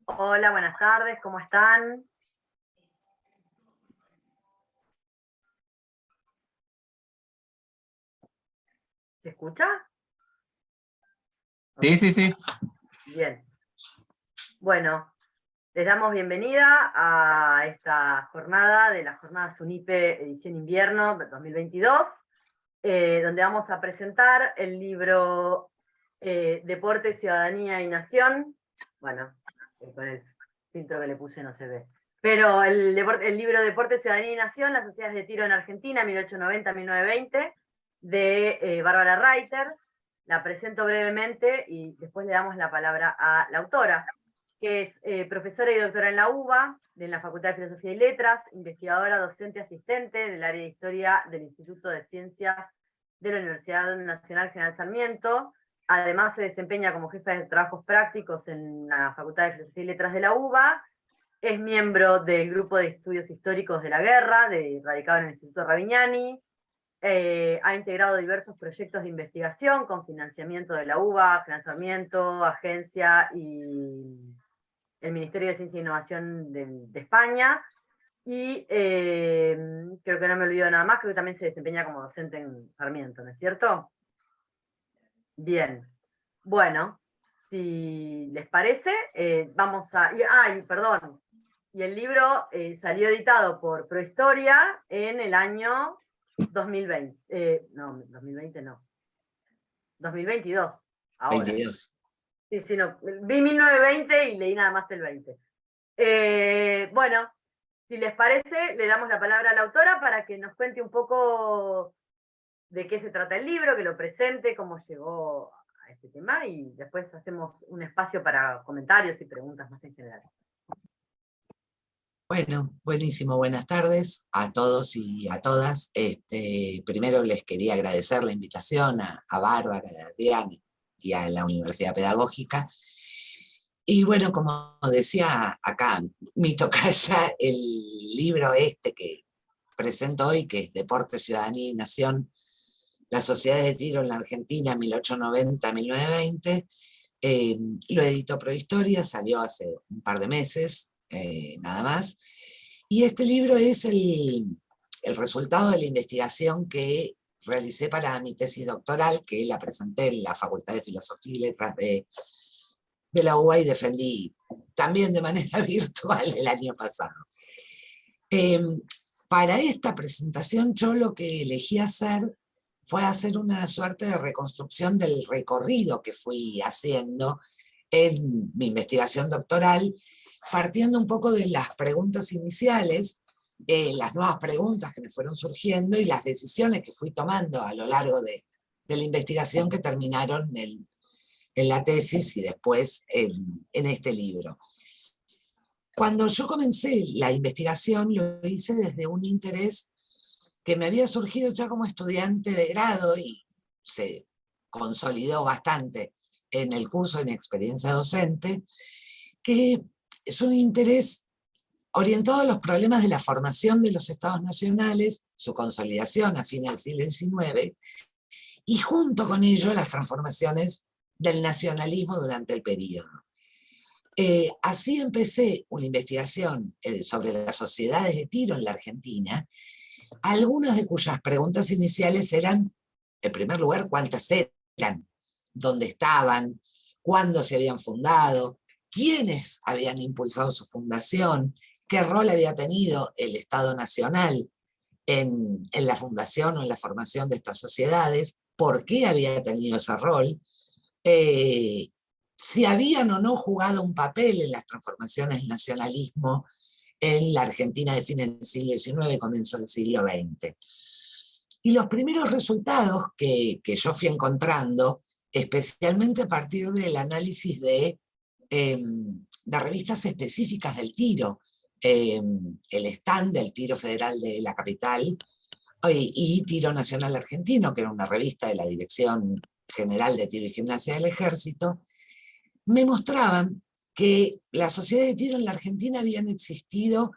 Hola, buenas tardes, ¿cómo están? ¿Se escucha? Ok, Sí, sí, sí. bien. Bueno, les damos bienvenida a esta jornada de las jornadas UNIPE edición invierno 2022, donde vamos a presentar el libro Deporte, Ciudadanía y Nación. Bueno, con el filtro que le puse no se ve. Pero el libro Deporte, Ciudadanía y Nación, las sociedades de tiro en Argentina, 1890-1920, de Bárbara Reiter. La presento brevemente y después le damos la palabra a la autora, que es profesora y doctora en la UBA, de la Facultad de Filosofía y Letras, investigadora, docente asistente del área de Historia del Instituto de Ciencias de la Universidad Nacional General Sarmiento. Además se desempeña como jefa de trabajos prácticos en la Facultad de Filosofía y Letras de la UBA. Es miembro del Grupo de Estudios Históricos de la Guerra, radicado en el Instituto Ravignani. Ha integrado diversos proyectos de investigación con financiamiento de la UBA, financiamiento, agencia y el Ministerio de Ciencia e Innovación de España. Y creo que no me olvido nada más, creo que también se desempeña como docente en Sarmiento, ¿no es cierto? Bien. Bueno, si les parece, vamos a... y perdón. Y el libro salió editado por Prohistoria en el año 2020. No, 2020 no. 2022, ahora. 22. Sí, sí, no. Vi 1920 y leí nada más el 20. Bueno, si les parece, le damos la palabra a la autora para que nos cuente un poco de qué se trata el libro, que lo presente, cómo llegó a este tema, y después hacemos un espacio para comentarios y preguntas más en general. Bueno, buenísimo. Buenas tardes a todos y a todas. Primero les quería agradecer la invitación a Bárbara, a Adrián y a la Universidad Pedagógica. Y bueno, como decía acá mi tocaya, el libro que presento hoy, que es Deporte, Ciudadanía y Nación, las sociedades de tiro en la Argentina, 1890-1920, lo editó Prohistoria, salió hace un par de meses, nada más. Y este libro es el resultado de la investigación que realicé para mi tesis doctoral, que la presenté en la Facultad de Filosofía y Letras de la UBA y defendí también de manera virtual el año pasado. Eh, para esta presentación yo lo que elegí hacer fue hacer una suerte de reconstrucción del recorrido que fui haciendo en mi investigación doctoral, partiendo un poco de las preguntas iniciales, las nuevas preguntas que me fueron surgiendo y las decisiones que fui tomando a lo largo de la investigación que terminaron en la tesis y después en este libro. Cuando yo comencé la investigación lo hice desde un interés que me había surgido ya como estudiante de grado y se consolidó bastante en el curso de mi experiencia docente, que es un interés orientado a los problemas de la formación de los estados nacionales, su consolidación a fines del siglo XIX, y junto con ello las transformaciones del nacionalismo durante el periodo. Así empecé una investigación sobre las sociedades de tiro en la Argentina, algunas de cuyas preguntas iniciales eran, en primer lugar, cuántas eran, dónde estaban, cuándo se habían fundado, quiénes habían impulsado su fundación, qué rol había tenido el Estado Nacional en la fundación o en la formación de estas sociedades, por qué había tenido ese rol, si habían o no jugado un papel en las transformaciones del nacionalismo en la Argentina de fines del siglo XIX y comienzo del siglo XX. Y los primeros resultados que yo fui encontrando, especialmente a partir del análisis de revistas específicas del tiro, el stand del Tiro Federal de la capital y Tiro Nacional Argentino, que era una revista de la Dirección General de Tiro y Gimnasia del Ejército, me mostraban que las sociedades de tiro en la Argentina habían existido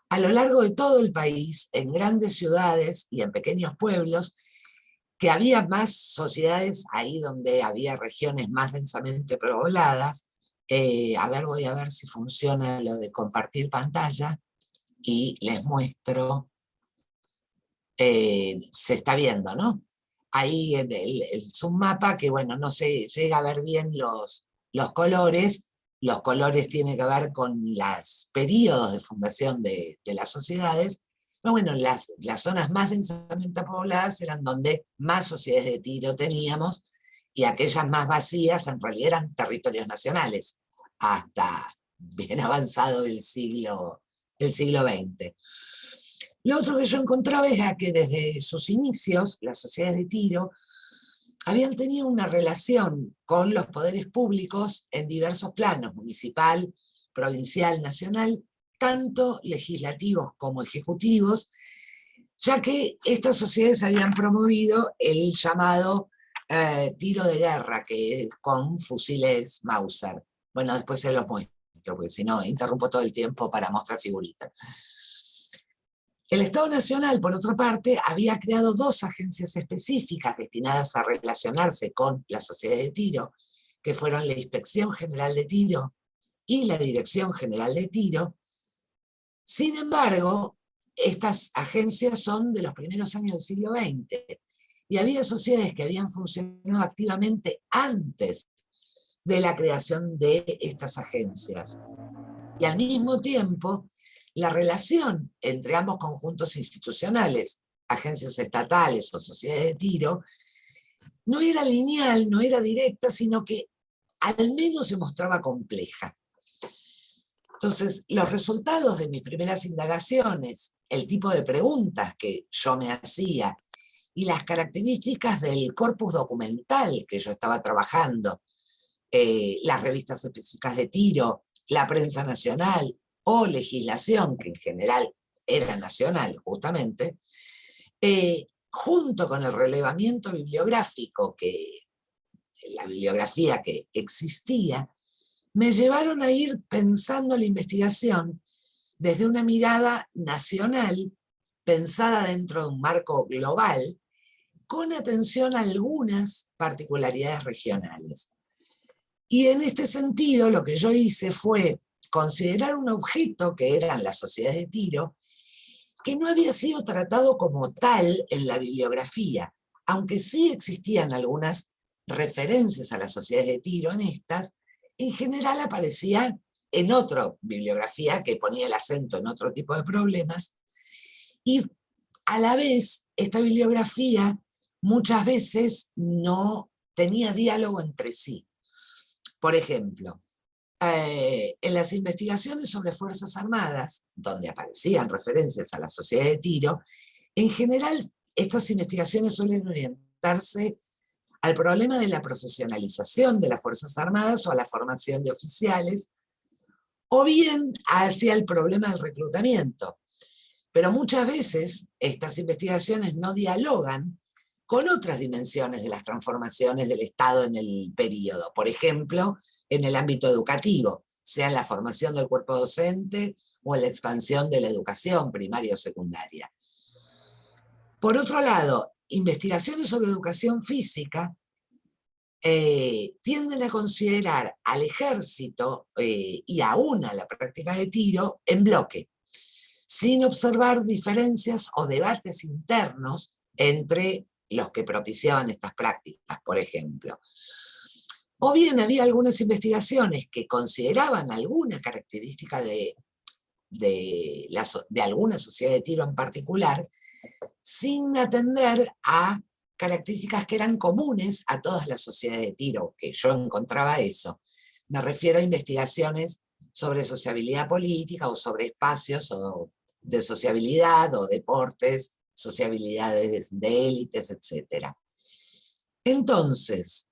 a lo largo de todo el país, en grandes ciudades y en pequeños pueblos, que había más sociedades ahí donde había regiones más densamente pobladas, A ver, voy a ver si funciona lo de compartir pantalla y les muestro. Se está viendo, ¿no? Ahí es un mapa que, bueno, no se llega a ver bien los colores. Los colores tienen que ver con los periodos de fundación de las sociedades. Pero bueno, las zonas más densamente pobladas eran donde más sociedades de tiro teníamos, y aquellas más vacías en realidad eran territorios nacionales, hasta bien avanzado el siglo XX. Lo otro que yo encontraba era que desde sus inicios, las sociedades de tiro habían tenido una relación con los poderes públicos en diversos planos, municipal, provincial, nacional, tanto legislativos como ejecutivos, ya que estas sociedades habían promovido el llamado tiro de guerra, que con fusiles Mauser. Bueno, después se los muestro, porque si no, interrumpo todo el tiempo para mostrar figuritas. El Estado Nacional, por otra parte, había creado dos agencias específicas destinadas a relacionarse con las sociedades de tiro, que fueron la Inspección General de Tiro y la Dirección General de Tiro. Sin embargo, estas agencias son de los primeros años del siglo XX, y había sociedades que habían funcionado activamente antes de la creación de estas agencias. Y al mismo tiempo, la relación entre ambos conjuntos institucionales, agencias estatales o sociedades de tiro, no era lineal, no era directa, sino que al menos se mostraba compleja. Entonces, los resultados de mis primeras indagaciones, el tipo de preguntas que yo me hacía y las características del corpus documental que yo estaba trabajando, las revistas específicas de tiro, la prensa nacional o legislación, que en general era nacional justamente, junto con el relevamiento bibliográfico, la bibliografía que existía, me llevaron a ir pensando la investigación desde una mirada nacional, pensada dentro de un marco global, con atención a algunas particularidades regionales. Y en este sentido, lo que yo hice fue considerar un objeto que eran las sociedades de tiro, que no había sido tratado como tal en la bibliografía, aunque sí existían algunas referencias a las sociedades de tiro en estas. En general aparecían en otra bibliografía que ponía el acento en otro tipo de problemas, y a la vez esta bibliografía muchas veces no tenía diálogo entre sí. Por ejemplo, en las investigaciones sobre Fuerzas Armadas, donde aparecían referencias a la sociedad de tiro, en general estas investigaciones suelen orientarse al problema de la profesionalización de las Fuerzas Armadas o a la formación de oficiales, o bien hacia el problema del reclutamiento. Pero muchas veces estas investigaciones no dialogan con otras dimensiones de las transformaciones del Estado en el período. Por ejemplo, en el ámbito educativo, sea en la formación del cuerpo docente o en la expansión de la educación primaria o secundaria. Por otro lado, investigaciones sobre educación física tienden a considerar al ejército y aún a la práctica de tiro en bloque, sin observar diferencias o debates internos entre los que propiciaban estas prácticas, por ejemplo. O bien había algunas investigaciones que consideraban alguna característica de alguna sociedad de tiro en particular, sin atender a características que eran comunes a todas las sociedades de tiro, que yo encontraba eso. Me refiero a investigaciones sobre sociabilidad política o sobre espacios de sociabilidad o deportes, sociabilidades de élites, etc. Entonces,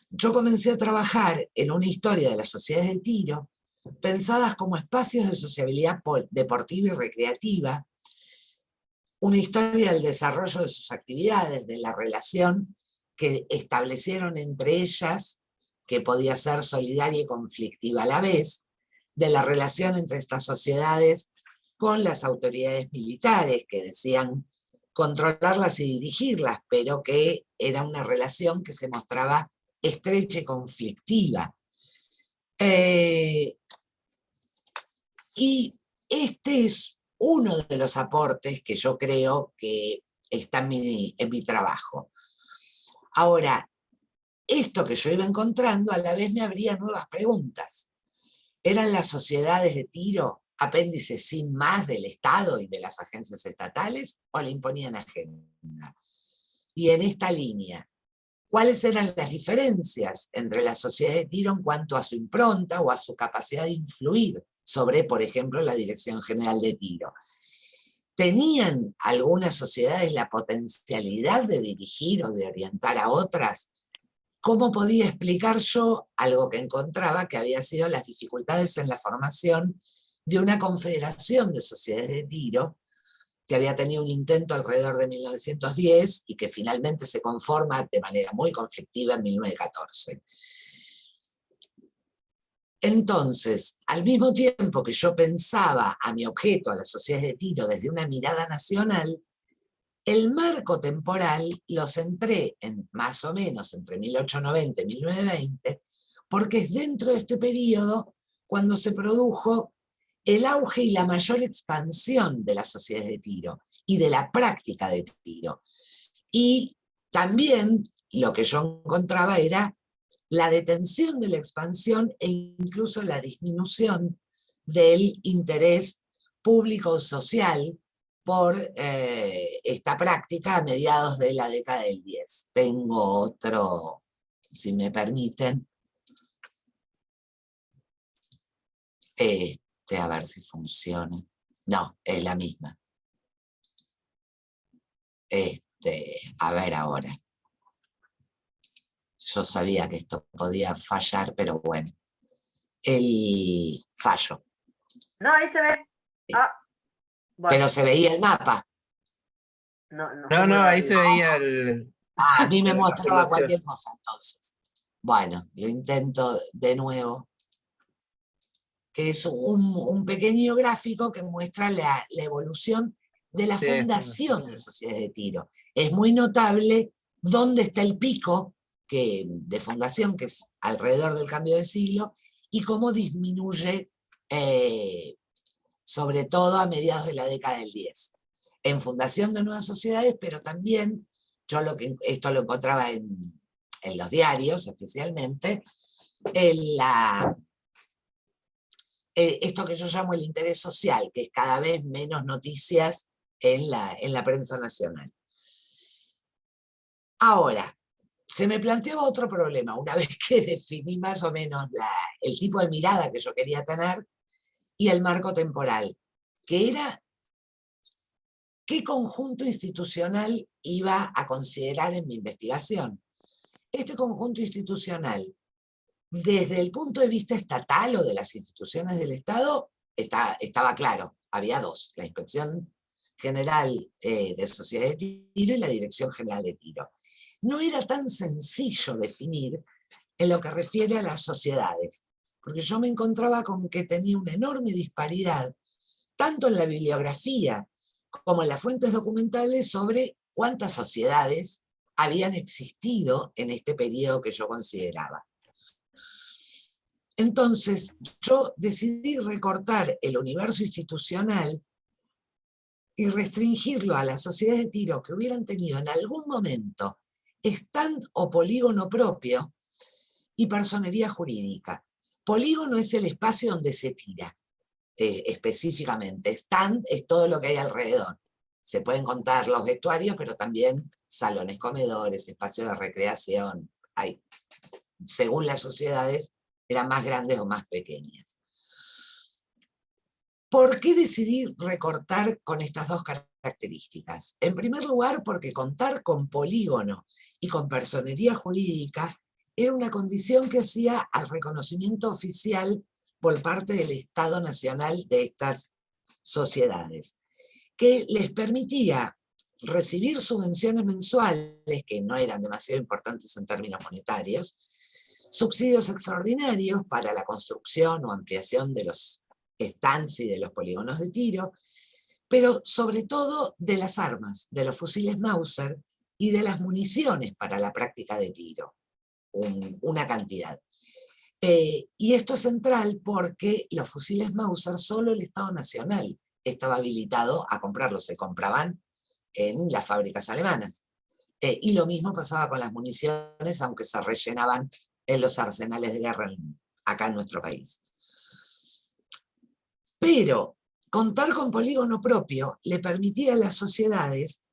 yo comencé a trabajar en una historia de las sociedades de tiro, pensadas como espacios de sociabilidad deportiva y recreativa, una historia del desarrollo de sus actividades, de la relación que establecieron entre ellas, que podía ser solidaria y conflictiva a la vez, de la relación entre estas sociedades con las autoridades militares, que decían controlarlas y dirigirlas, pero que era una relación que se mostraba estrecha y conflictiva. Y este es uno de los aportes que yo creo que está en mi trabajo. Ahora, esto que yo iba encontrando a la vez me abría nuevas preguntas. ¿Eran las sociedades de tiro apéndices sin más del Estado y de las agencias estatales o le imponían agenda? Y en esta línea, ¿cuáles eran las diferencias entre las sociedades de tiro en cuanto a su impronta o a su capacidad de influir sobre, por ejemplo, la Dirección General de Tiro? ¿Tenían algunas sociedades la potencialidad de dirigir o de orientar a otras? ¿Cómo podía explicar yo algo que encontraba que había sido las dificultades en la formación de una confederación de sociedades de tiro que había tenido un intento alrededor de 1910 y que finalmente se conforma de manera muy conflictiva en 1914? Entonces, al mismo tiempo que yo pensaba a mi objeto, a las sociedades de tiro, desde una mirada nacional, el marco temporal lo centré en más o menos entre 1890 y 1920, porque es dentro de este periodo cuando se produjo el auge y la mayor expansión de las sociedades de tiro y de la práctica de tiro. Y también lo que yo encontraba era la detención de la expansión e incluso la disminución del interés público social por esta práctica a mediados de la década del 10. Tengo otro, si me permiten. A ver si funciona. No, es la misma. A ver ahora. Yo sabía que esto podía fallar, pero bueno. El fallo. No, ahí se ve. Ah, bueno. Pero se veía el mapa. No, ahí se veía el... A mí me mostraba cualquier cosa, entonces. Bueno, lo intento de nuevo. Que es un pequeño gráfico que muestra la evolución de la fundación de sociedades de tiro. Es muy notable dónde está el pico de fundación, que es alrededor del cambio de siglo, y cómo disminuye, sobre todo a mediados de la década del 10. En fundación de nuevas sociedades, pero también, esto lo encontraba en los diarios especialmente, esto que yo llamo el interés social, que es cada vez menos noticias en la prensa nacional. Ahora, se me planteaba otro problema, una vez que definí más o menos el tipo de mirada que yo quería tener y el marco temporal, que era qué conjunto institucional iba a considerar en mi investigación. Este conjunto institucional, desde el punto de vista estatal o de las instituciones del Estado, estaba claro, había dos, la Inspección General de Sociedades de Tiro y la Dirección General de Tiro. No era tan sencillo definir en lo que refiere a las sociedades, porque yo me encontraba con que tenía una enorme disparidad, tanto en la bibliografía como en las fuentes documentales, sobre cuántas sociedades habían existido en este periodo que yo consideraba. Entonces, yo decidí recortar el universo institucional y restringirlo a las sociedades de tiro que hubieran tenido en algún momento stand o polígono propio y personería jurídica. Polígono es el espacio donde se tira, específicamente. Stand es todo lo que hay alrededor. Se pueden contar los vestuarios, pero también salones, comedores, espacios de recreación. Según las sociedades, eran más grandes o más pequeñas. ¿Por qué decidí recortar con estas dos características? En primer lugar, porque contar con polígono y con personería jurídica era una condición que hacía al reconocimiento oficial por parte del Estado Nacional de estas sociedades, que les permitía recibir subvenciones mensuales, que no eran demasiado importantes en términos monetarios, subsidios extraordinarios para la construcción o ampliación de los stands y de los polígonos de tiro, pero sobre todo de las armas, de los fusiles Mauser y de las municiones para la práctica de tiro, una cantidad. Y esto es central porque los fusiles Mauser solo el Estado Nacional estaba habilitado a comprarlos, se compraban en las fábricas alemanas. Y lo mismo pasaba con las municiones, aunque se rellenaban en los arsenales de guerra acá en nuestro país. Pero contar con polígono propio le permitía a las sociedades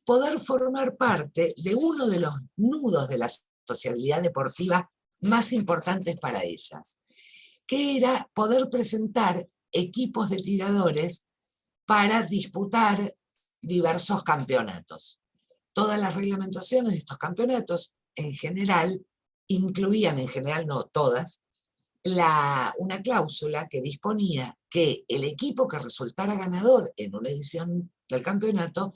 poder formar parte de uno de los nudos de la sociabilidad deportiva más importantes para ellas, que era poder presentar equipos de tiradores para disputar diversos campeonatos. Todas las reglamentaciones de estos campeonatos, en general, incluían, en general no todas, una cláusula que disponía que el equipo que resultara ganador en una edición del campeonato,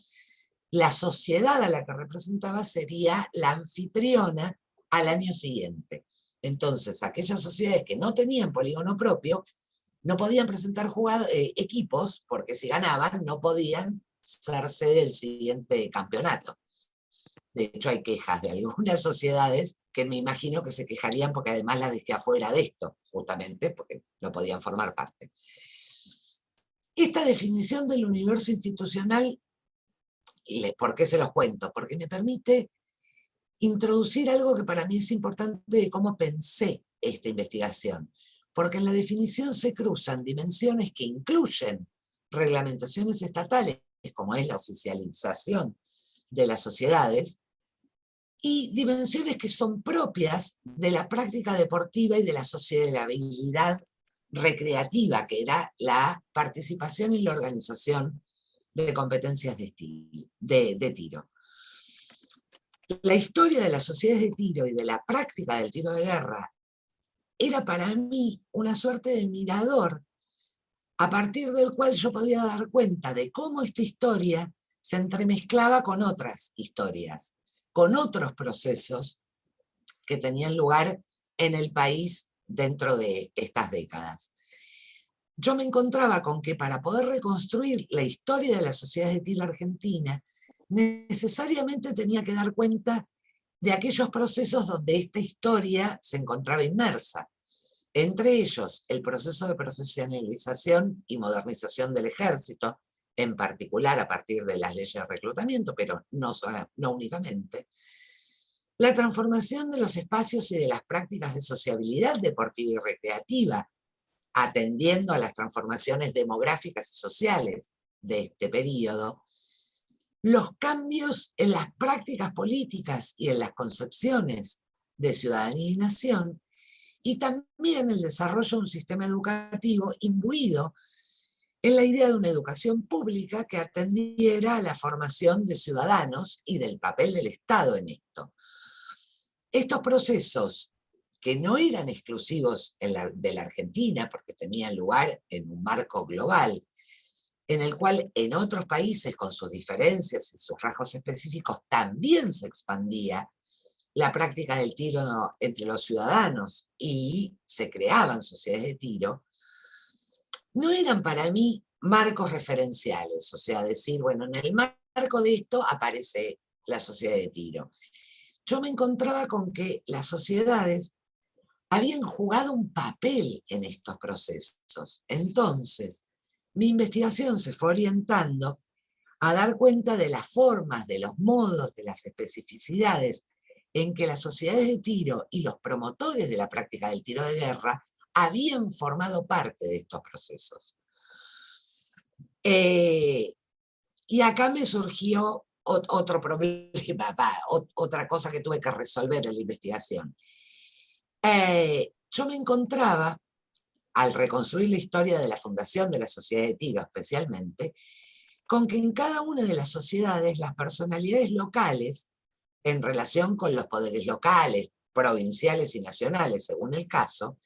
la sociedad a la que representaba sería la anfitriona al año siguiente. Entonces, aquellas sociedades que no tenían polígono propio no podían presentar equipos, porque si ganaban no podían ser sede del siguiente campeonato. De hecho, hay quejas de algunas sociedades que me imagino que se quejarían porque además las dejé afuera de esto, justamente porque no podían formar parte. Esta definición del universo institucional, ¿por qué se los cuento? Porque me permite introducir algo que para mí es importante de cómo pensé esta investigación. Porque en la definición se cruzan dimensiones que incluyen reglamentaciones estatales, como es la oficialización de las sociedades, y dimensiones que son propias de la práctica deportiva y de la sociabilidad recreativa, que era la participación y la organización de competencias de tiro. La historia de las sociedades de tiro y de la práctica del tiro de guerra era para mí una suerte de mirador a partir del cual yo podía dar cuenta de cómo esta historia se entremezclaba con otras historias, con otros procesos que tenían lugar en el país dentro de estas décadas. Yo me encontraba con que para poder reconstruir la historia de las sociedades de tiro argentina, necesariamente tenía que dar cuenta de aquellos procesos donde esta historia se encontraba inmersa. Entre ellos, el proceso de profesionalización y modernización del ejército, en particular a partir de las leyes de reclutamiento, pero no únicamente. La transformación de los espacios y de las prácticas de sociabilidad deportiva y recreativa, atendiendo a las transformaciones demográficas y sociales de este periodo, los cambios en las prácticas políticas y en las concepciones de ciudadanía y nación, y también el desarrollo de un sistema educativo imbuido en la idea de una educación pública que atendiera a la formación de ciudadanos y del papel del Estado en esto. Estos procesos, que no eran exclusivos de la Argentina, porque tenían lugar en un marco global, en el cual en otros países, con sus diferencias y sus rasgos específicos, también se expandía la práctica del tiro entre los ciudadanos y se creaban sociedades de tiro, no eran para mí marcos referenciales, o sea, decir, bueno, en el marco de esto aparece la sociedad de tiro. Yo me encontraba con que las sociedades habían jugado un papel en estos procesos. Entonces, mi investigación se fue orientando a dar cuenta de las formas, de los modos, de las especificidades en que las sociedades de tiro y los promotores de la práctica del tiro de guerra habían formado parte de estos procesos. Y acá me surgió otro problema, otra cosa que tuve que resolver en la investigación. Yo me encontraba, al reconstruir la historia de la fundación de la sociedad de tiro especialmente, con que en cada una de las sociedades las personalidades locales, en relación con los poderes locales, provinciales y nacionales, según el caso,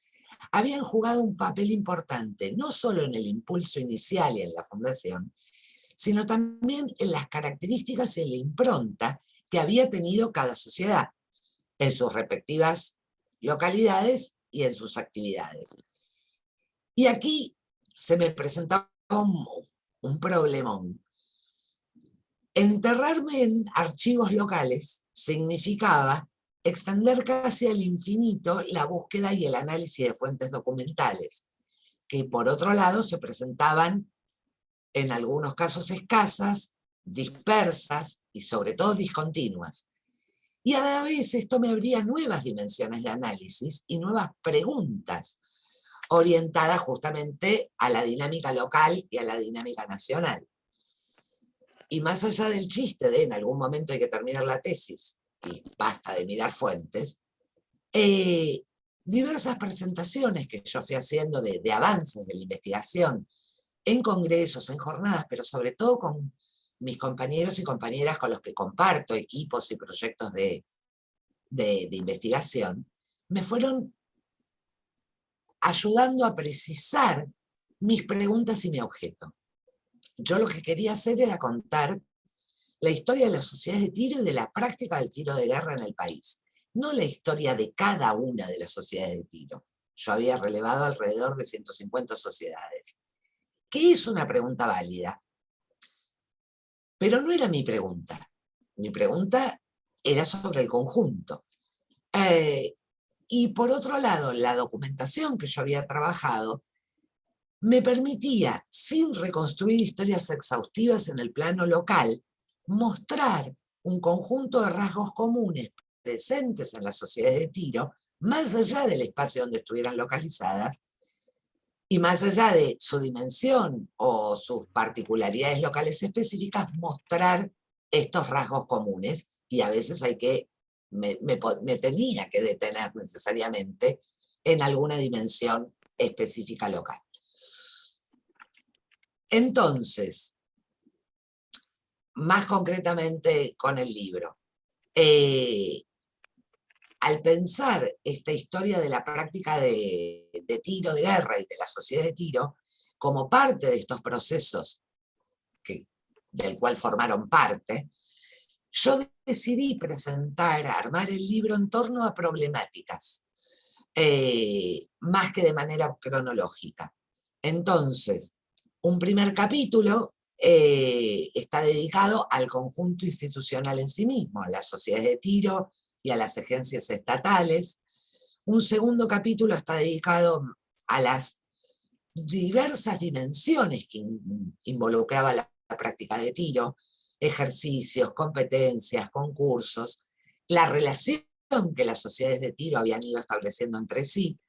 habían jugado un papel importante, no solo en el impulso inicial y en la fundación, sino también en las características y en la impronta que había tenido cada sociedad, en sus respectivas localidades y en sus actividades. Y aquí se me presentaba un problemón. Enterrarme en archivos locales significaba extender casi al infinito la búsqueda y el análisis de fuentes documentales, que por otro lado se presentaban en algunos casos escasas, dispersas y sobre todo discontinuas. Y a la vez esto me abría nuevas dimensiones de análisis y nuevas preguntas orientadas justamente a la dinámica local y a la dinámica nacional. Y más allá del chiste de en algún momento hay que terminar la tesis y basta de mirar fuentes, diversas presentaciones que yo fui haciendo de avances de la investigación en congresos, en jornadas, pero sobre todo con mis compañeros y compañeras con los que comparto equipos y proyectos de investigación, me fueron ayudando a precisar mis preguntas y mi objeto. Yo lo que quería hacer era contar la historia de las sociedades de tiro y de la práctica del tiro de guerra en el país, no la historia de cada una de las sociedades de tiro. Yo había relevado alrededor de 150 sociedades, que es una pregunta válida. Pero no era mi pregunta. Mi pregunta era sobre el conjunto. Y por otro lado, la documentación que yo había trabajado me permitía, sin reconstruir historias exhaustivas en el plano local, mostrar un conjunto de rasgos comunes presentes en las sociedades de tiro, más allá del espacio donde estuvieran localizadas, y más allá de su dimensión o sus particularidades locales específicas, mostrar estos rasgos comunes, y a veces hay que, me tenía que detener necesariamente en alguna dimensión específica local. Entonces, más concretamente con el libro, al pensar esta historia de la práctica de tiro de guerra y de la sociedad de tiro como parte de estos procesos del cual formaron parte, yo decidí armar el libro en torno a problemáticas, más que de manera cronológica. Entonces, un primer capítulo está dedicado al conjunto institucional en sí mismo, a las sociedades de tiro y a las agencias estatales. Un segundo capítulo está dedicado a las diversas dimensiones que involucraba la práctica de tiro, ejercicios, competencias, concursos, la relación que las sociedades de tiro habían ido estableciendo entre sí,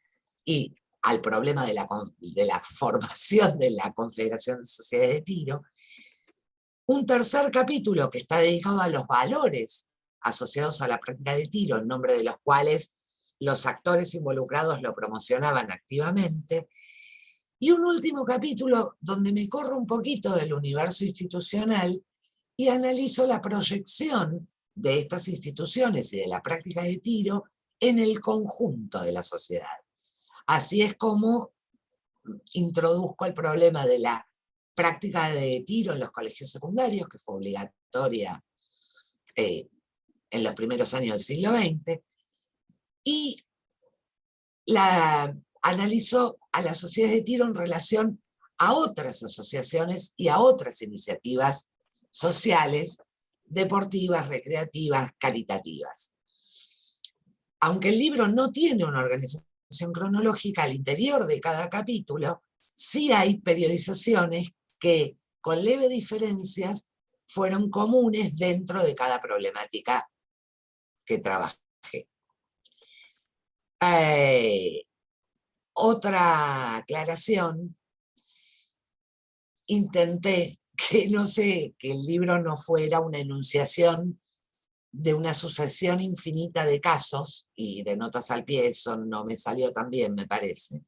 y al problema de la formación de la Confederación de Sociedades de Tiro. Un tercer capítulo que está dedicado a los valores asociados a la práctica de tiro, en nombre de los cuales los actores involucrados lo promocionaban activamente. Y un último capítulo donde me corro un poquito del universo institucional y analizo la proyección de estas instituciones y de la práctica de tiro en el conjunto de la sociedad. Así es como introduzco el problema de la práctica de tiro en los colegios secundarios, que fue obligatoria en los primeros años del siglo XX, y analizo a las sociedades de tiro en relación a otras asociaciones y a otras iniciativas sociales, deportivas, recreativas, caritativas. Aunque el libro no tiene una organización cronológica al interior de cada capítulo, sí hay periodizaciones que, con leves diferencias, fueron comunes dentro de cada problemática que trabajé. Otra aclaración, intenté que el libro no fuera una enunciación de una sucesión infinita de casos, y de notas al pie eso no me salió tan bien, me parece.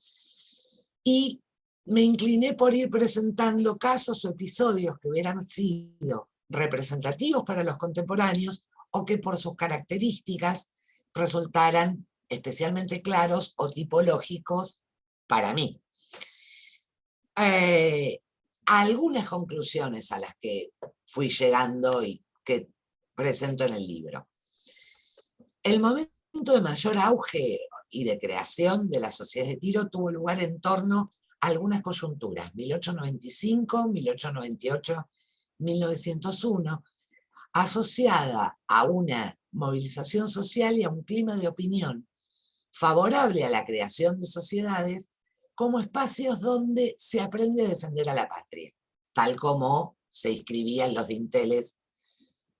Y me incliné por ir presentando casos o episodios que hubieran sido representativos para los contemporáneos o que por sus características resultaran especialmente claros o tipológicos para mí. Algunas conclusiones a las que fui llegando y que presento en el libro. El momento de mayor auge y de creación de las sociedades de tiro tuvo lugar en torno a algunas coyunturas, 1895, 1898, 1901, asociada a una movilización social y a un clima de opinión favorable a la creación de sociedades como espacios donde se aprende a defender a la patria, tal como se inscribían los dinteles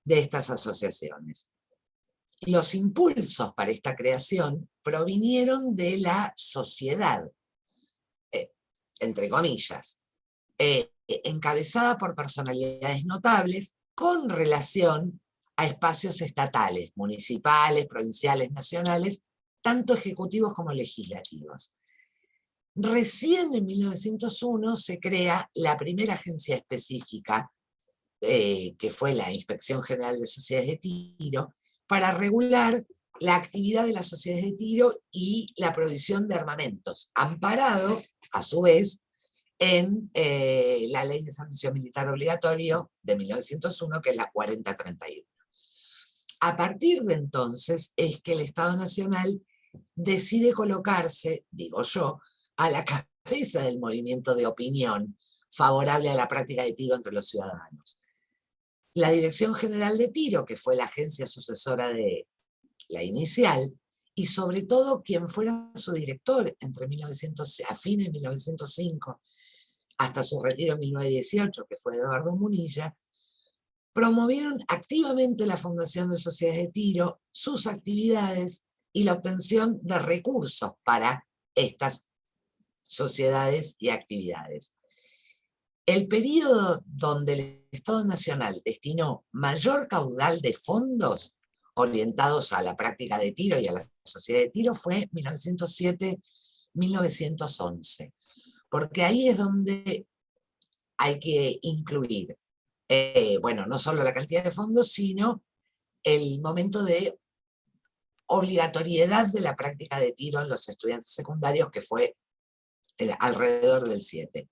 de estas asociaciones. Los impulsos para esta creación provinieron de la sociedad, entre comillas, encabezada por personalidades notables con relación a espacios estatales, municipales, provinciales, nacionales, tanto ejecutivos como legislativos. Recién en 1901 se crea la primera agencia específica, que fue la Inspección General de Sociedades de Tiro, para regular la actividad de las sociedades de tiro y la provisión de armamentos, amparado, a su vez, en la Ley de Servicio Militar Obligatorio de 1901, que es la 4031. A partir de entonces es que el Estado Nacional decide colocarse, digo yo, a la cabeza del movimiento de opinión favorable a la práctica de tiro entre los ciudadanos. La Dirección General de Tiro, que fue la agencia sucesora de la inicial, y sobre todo quien fuera su director a fines de 1905 hasta su retiro en 1918, que fue Eduardo Munilla, promovieron activamente la fundación de sociedades de tiro, sus actividades y la obtención de recursos para estas sociedades y actividades. El periodo donde el Estado Nacional destinó mayor caudal de fondos orientados a la práctica de tiro y a la sociedad de tiro fue 1907-1911, porque ahí es donde hay que incluir, bueno, no solo la cantidad de fondos, sino el momento de obligatoriedad de la práctica de tiro en los estudiantes secundarios, que fue alrededor del 7.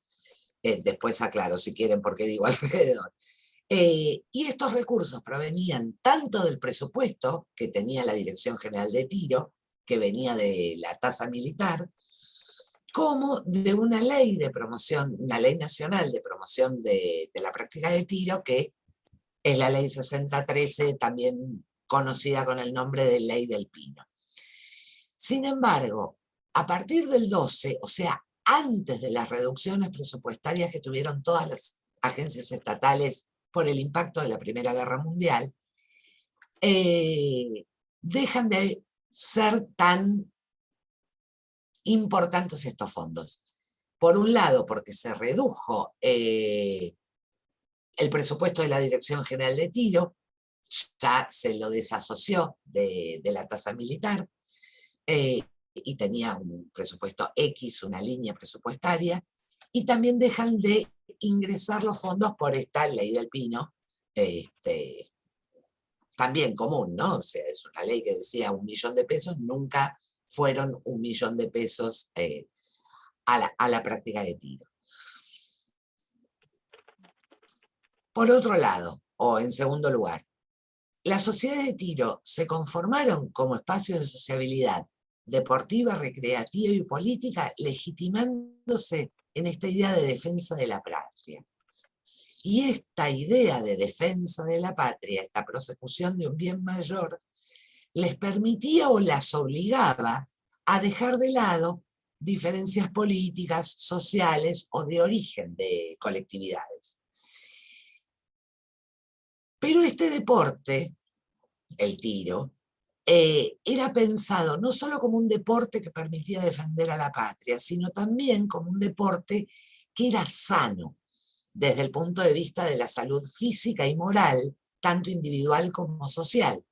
Después aclaro, si quieren, por qué digo alrededor. Y estos recursos provenían tanto del presupuesto que tenía la Dirección General de Tiro, que venía de la tasa militar, como de una ley de promoción, una ley nacional de promoción de la práctica de tiro, que es la ley 6013, también conocida con el nombre de Ley del Pino. Sin embargo, a partir del 12, o sea, antes de las reducciones presupuestarias que tuvieron todas las agencias estatales por el impacto de la Primera Guerra Mundial, dejan de ser tan importantes estos fondos. Por un lado, porque se redujo el presupuesto de la Dirección General de Tiro, ya se lo desasoció de la tasa militar, y tenía un presupuesto X, una línea presupuestaria, y también dejan de ingresar los fondos por esta Ley del Pino, también común, ¿no? O sea, es una ley que decía 1 millón de pesos, nunca fueron 1 millón de pesos a la práctica de tiro. Por otro lado, o en segundo lugar, las sociedades de tiro se conformaron como espacios de sociabilidad deportiva, recreativa y política, legitimándose en esta idea de defensa de la patria. Y esta idea de defensa de la patria, esta prosecución de un bien mayor, les permitía o las obligaba a dejar de lado diferencias políticas, sociales o de origen de colectividades. Pero este deporte, el tiro, era pensado no solo como un deporte que permitía defender a la patria, sino también como un deporte que era sano, desde el punto de vista de la salud física y moral, tanto individual como social.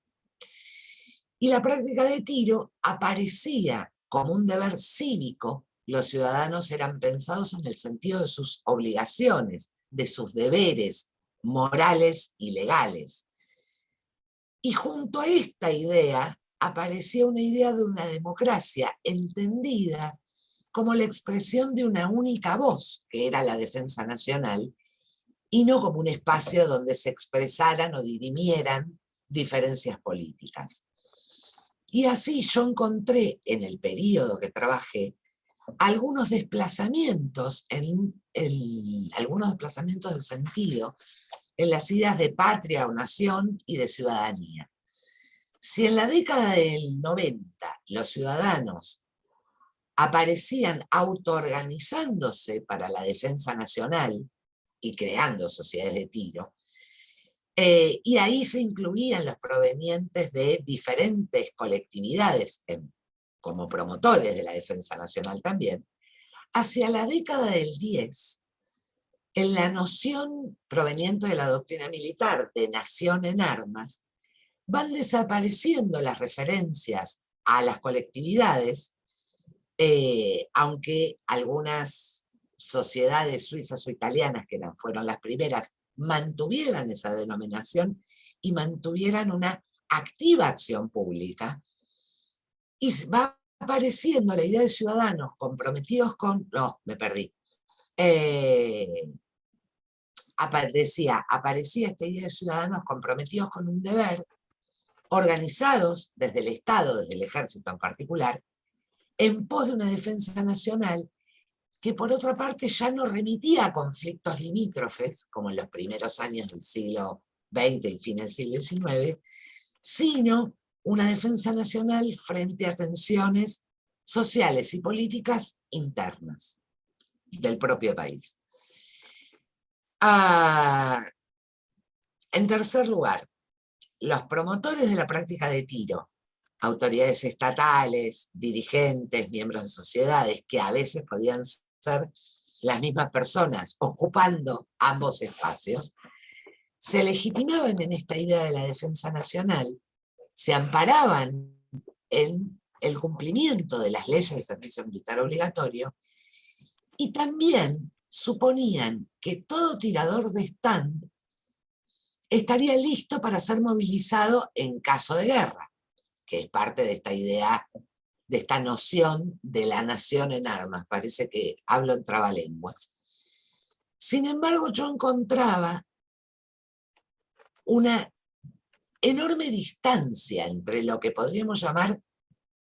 Y la práctica de tiro aparecía como un deber cívico. Los ciudadanos eran pensados en el sentido de sus obligaciones, de sus deberes morales y legales. Y junto a esta idea aparecía una idea de una democracia entendida como la expresión de una única voz, que era la defensa nacional, y no como un espacio donde se expresaran o dirimieran diferencias políticas. Y así yo encontré en el periodo que trabajé algunos desplazamientos de sentido en las ideas de patria o nación y de ciudadanía. Si en la década del 90 los ciudadanos aparecían autoorganizándose para la defensa nacional y creando sociedades de tiro, y ahí se incluían los provenientes de diferentes colectividades como promotores de la defensa nacional también, hacia la década del 10, en la noción proveniente de la doctrina militar de nación en armas, van desapareciendo las referencias a las colectividades, aunque algunas sociedades suizas o italianas, que fueron las primeras, mantuvieran esa denominación y mantuvieran una activa acción pública, y va apareciendo la idea de ciudadanos comprometidos con... No, me perdí. Aparecía esta idea de ciudadanos comprometidos con un deber, organizados desde el Estado, desde el ejército en particular, en pos de una defensa nacional que por otra parte ya no remitía a conflictos limítrofes, como en los primeros años del siglo XX y fin del siglo XIX, sino una defensa nacional frente a tensiones sociales y políticas internas del propio país. En tercer lugar, los promotores de la práctica de tiro, autoridades estatales, dirigentes, miembros de sociedades, que a veces podían ser las mismas personas ocupando ambos espacios, se legitimaban en esta idea de la defensa nacional, se amparaban en el cumplimiento de las leyes de servicio militar obligatorio y también suponían que todo tirador de stand estaría listo para ser movilizado en caso de guerra, que es parte de esta idea, de esta noción de la nación en armas. Parece que hablo en trabalenguas. Sin embargo, yo encontraba una enorme distancia entre lo que podríamos llamar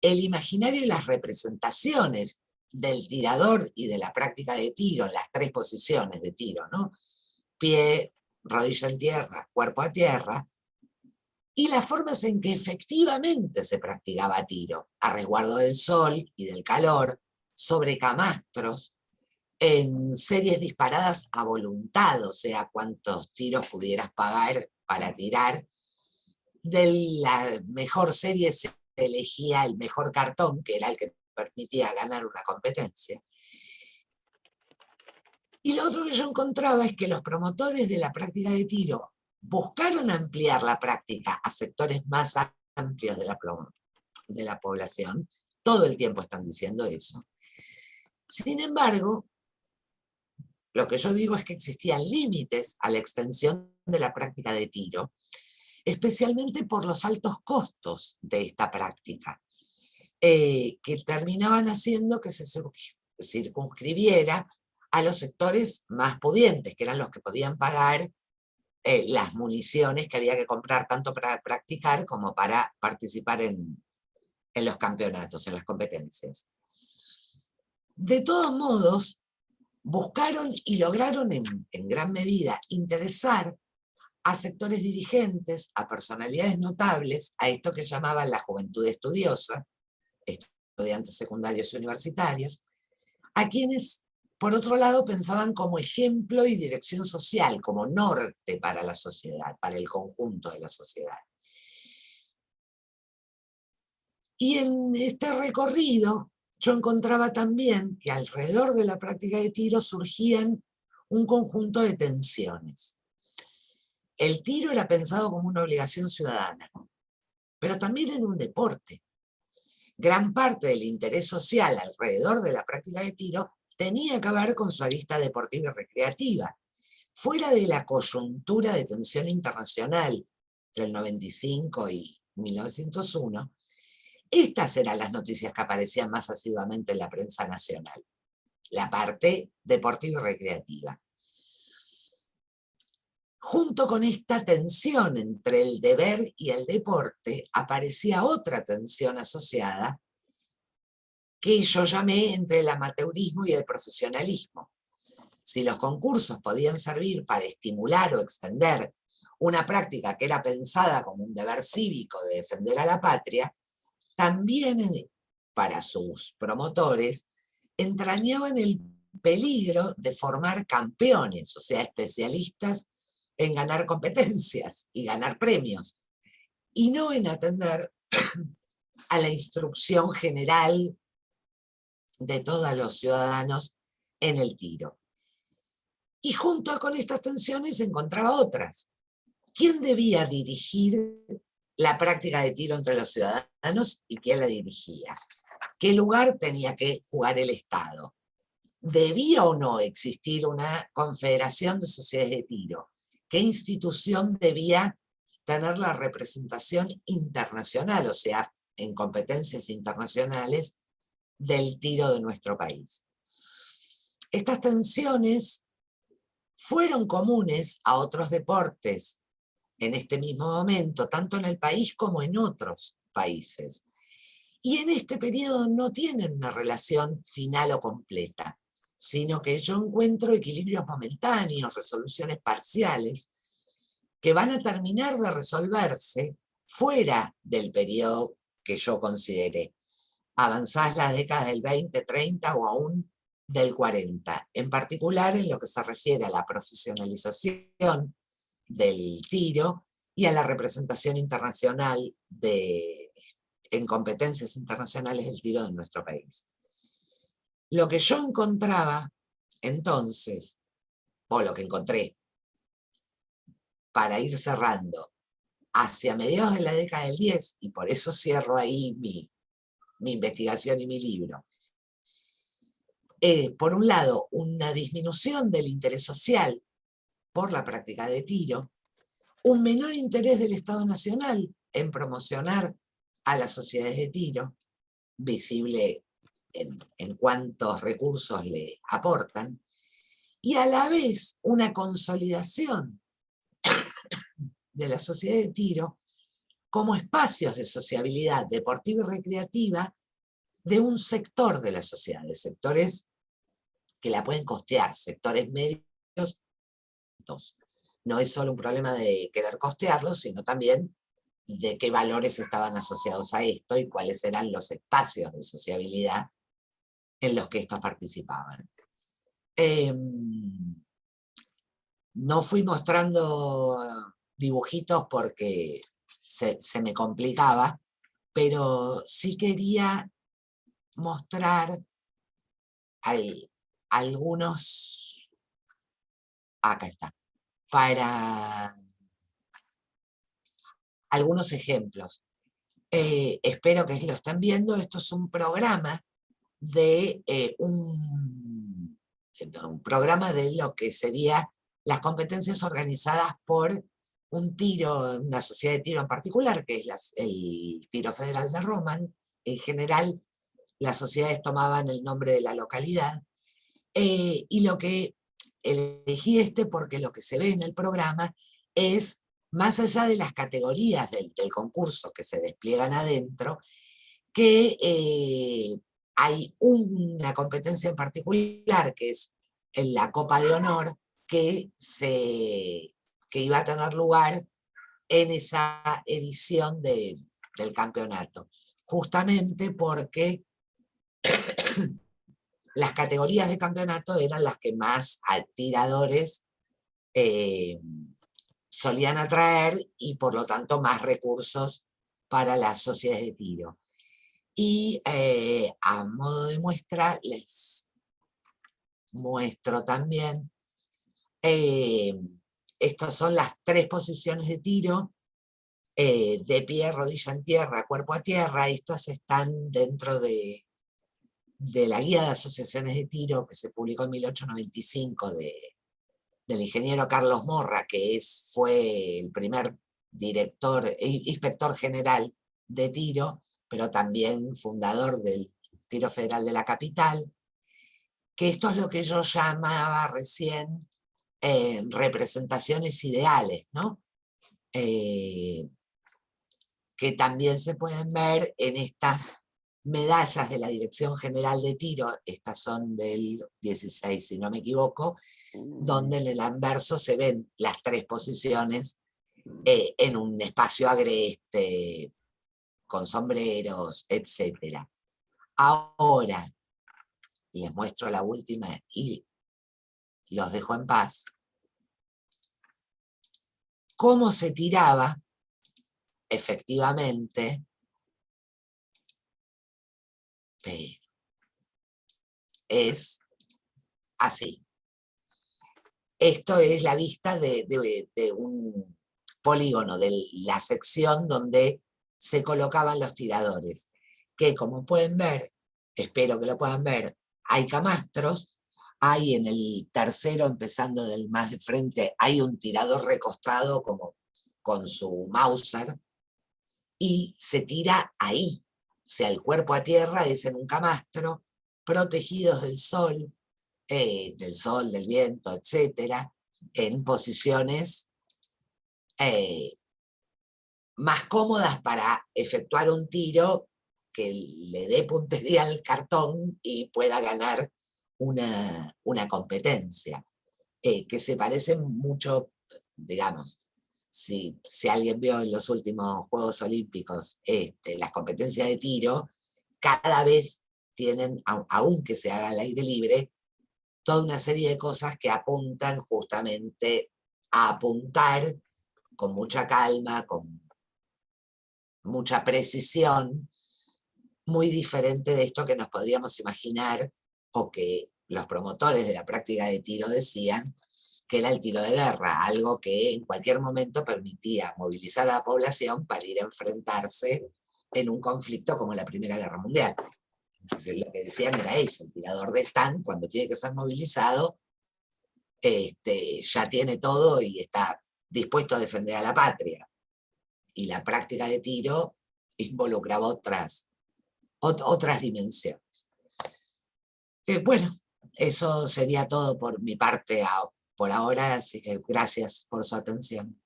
el imaginario y las representaciones del tirador y de la práctica de tiro, las tres posiciones de tiro, ¿no? Pie, rodilla en tierra, cuerpo a tierra, y las formas en que efectivamente se practicaba tiro, a resguardo del sol y del calor, sobre camastros, en series disparadas a voluntad, o sea, cuántos tiros pudieras pagar para tirar. De la mejor serie se elegía el mejor cartón, que era el que permitía ganar una competencia. Y lo otro que yo encontraba es que los promotores de la práctica de tiro buscaron ampliar la práctica a sectores más amplios de la población, todo el tiempo están diciendo eso. Sin embargo, lo que yo digo es que existían límites a la extensión de la práctica de tiro, especialmente por los altos costos de esta práctica, que terminaban haciendo que se circunscribiera a los sectores más pudientes, que eran los que podían pagar las municiones que había que comprar tanto para practicar como para participar en los campeonatos, en las competencias. De todos modos, buscaron y lograron en gran medida interesar a sectores dirigentes, a personalidades notables, a esto que llamaban la juventud estudiosa, estudiantes secundarios y universitarios, a quienes, por otro lado, pensaban como ejemplo y dirección social, como norte para la sociedad, para el conjunto de la sociedad. Y en este recorrido yo encontraba también que alrededor de la práctica de tiro surgían un conjunto de tensiones. El tiro era pensado como una obligación ciudadana, pero también en un deporte. Gran parte del interés social alrededor de la práctica de tiro tenía que ver con su arista deportiva y recreativa. Fuera de la coyuntura de tensión internacional entre el 95 y 1901, estas eran las noticias que aparecían más asiduamente en la prensa nacional, la parte deportiva y recreativa. Junto con esta tensión entre el deber y el deporte, aparecía otra tensión asociada que yo llamé entre el amateurismo y el profesionalismo. Si los concursos podían servir para estimular o extender una práctica que era pensada como un deber cívico de defender a la patria, también para sus promotores entrañaban el peligro de formar campeones, o sea, especialistas en ganar competencias y ganar premios, y no en atender a la instrucción general de todos los ciudadanos en el tiro. Y junto con estas tensiones se encontraba otras. ¿Quién debía dirigir la práctica de tiro entre los ciudadanos y quién la dirigía? ¿Qué lugar tenía que jugar el Estado? ¿Debía o no existir una confederación de sociedades de tiro? ¿Qué institución debía tener la representación internacional, o sea, en competencias internacionales del tiro de nuestro país? Estas tensiones fueron comunes a otros deportes en este mismo momento, tanto en el país como en otros países. Y en este periodo no tienen una relación final o completa, sino que yo encuentro equilibrios momentáneos, resoluciones parciales, que van a terminar de resolverse fuera del periodo que yo consideré, avanzadas las décadas del 20, 30 o aún del 40, en particular en lo que se refiere a la profesionalización del tiro y a la representación internacional en competencias internacionales del tiro de nuestro país. Lo que yo encontraba entonces, o lo que encontré, para ir cerrando, hacia mediados de la década del 10, y por eso cierro ahí mi investigación y mi libro, por un lado, una disminución del interés social por la práctica de tiro, un menor interés del Estado Nacional en promocionar a las sociedades de tiro, visible en cuántos recursos le aportan, y a la vez una consolidación de la sociedad de tiro como espacios de sociabilidad deportiva y recreativa de un sector de la sociedad, de sectores que la pueden costear, sectores medios. No es solo un problema de querer costearlos, sino también de qué valores estaban asociados a esto y cuáles eran los espacios de sociabilidad en los que estos participaban. No fui mostrando dibujitos porque se me complicaba, pero sí quería mostrar algunos, acá está, para algunos ejemplos. Espero que lo estén viendo. Esto es un programa de un programa de lo que sería las competencias organizadas por un tiro, una sociedad de tiro en particular, que es el Tiro Federal de Roma. En general, las sociedades tomaban el nombre de la localidad, y lo que elegí porque lo que se ve en el programa es, más allá de las categorías del concurso que se despliegan adentro, que hay una competencia en particular, que es la Copa de Honor, que iba a tener lugar en esa edición del campeonato, justamente porque las categorías de campeonato eran las que más tiradores solían atraer y por lo tanto más recursos para las sociedades de tiro. Y a modo de muestra les muestro también, estas son las 3 posiciones de tiro, de pie, rodilla en tierra, cuerpo a tierra. Estas están dentro de la guía de asociaciones de tiro que se publicó en 1895 del ingeniero Carlos Morra, que fue el primer inspector general de tiro, pero también fundador del Tiro Federal de la Capital, que esto es lo que yo llamaba recién representaciones ideales, ¿no? Que también se pueden ver en estas medallas de la Dirección General de Tiro. Estas son del 16, si no me equivoco, donde en el anverso se ven las 3 posiciones en un espacio agreste, con sombreros, etc. Ahora les muestro la última y los dejo en paz. Cómo se tiraba, efectivamente, pero es así. Esto es la vista de un polígono, de la sección donde se colocaban los tiradores, que como pueden ver, espero que lo puedan ver, hay camastros, hay en el tercero, empezando del más de frente, hay un tirador recostado como con su Mauser, y se tira ahí, o sea, el cuerpo a tierra es en un camastro, protegidos del sol, del viento, etcétera, en posiciones más cómodas para efectuar un tiro que le dé puntería al cartón y pueda ganar una competencia, que se parecen mucho, digamos, si alguien vio en los últimos Juegos Olímpicos las competencias de tiro, cada vez tienen, aunque se haga al aire libre, toda una serie de cosas que apuntan justamente a apuntar con mucha calma, con mucha precisión, muy diferente de esto que nos podríamos imaginar o que los promotores de la práctica de tiro decían que era el tiro de guerra, algo que en cualquier momento permitía movilizar a la población para ir a enfrentarse en un conflicto como la Primera Guerra Mundial. Entonces, lo que decían era eso, el tirador de stand, cuando tiene que ser movilizado, ya tiene todo y está dispuesto a defender a la patria. Y la práctica de tiro involucraba otras dimensiones. Bueno, eso sería todo por mi parte por ahora, así que gracias por su atención.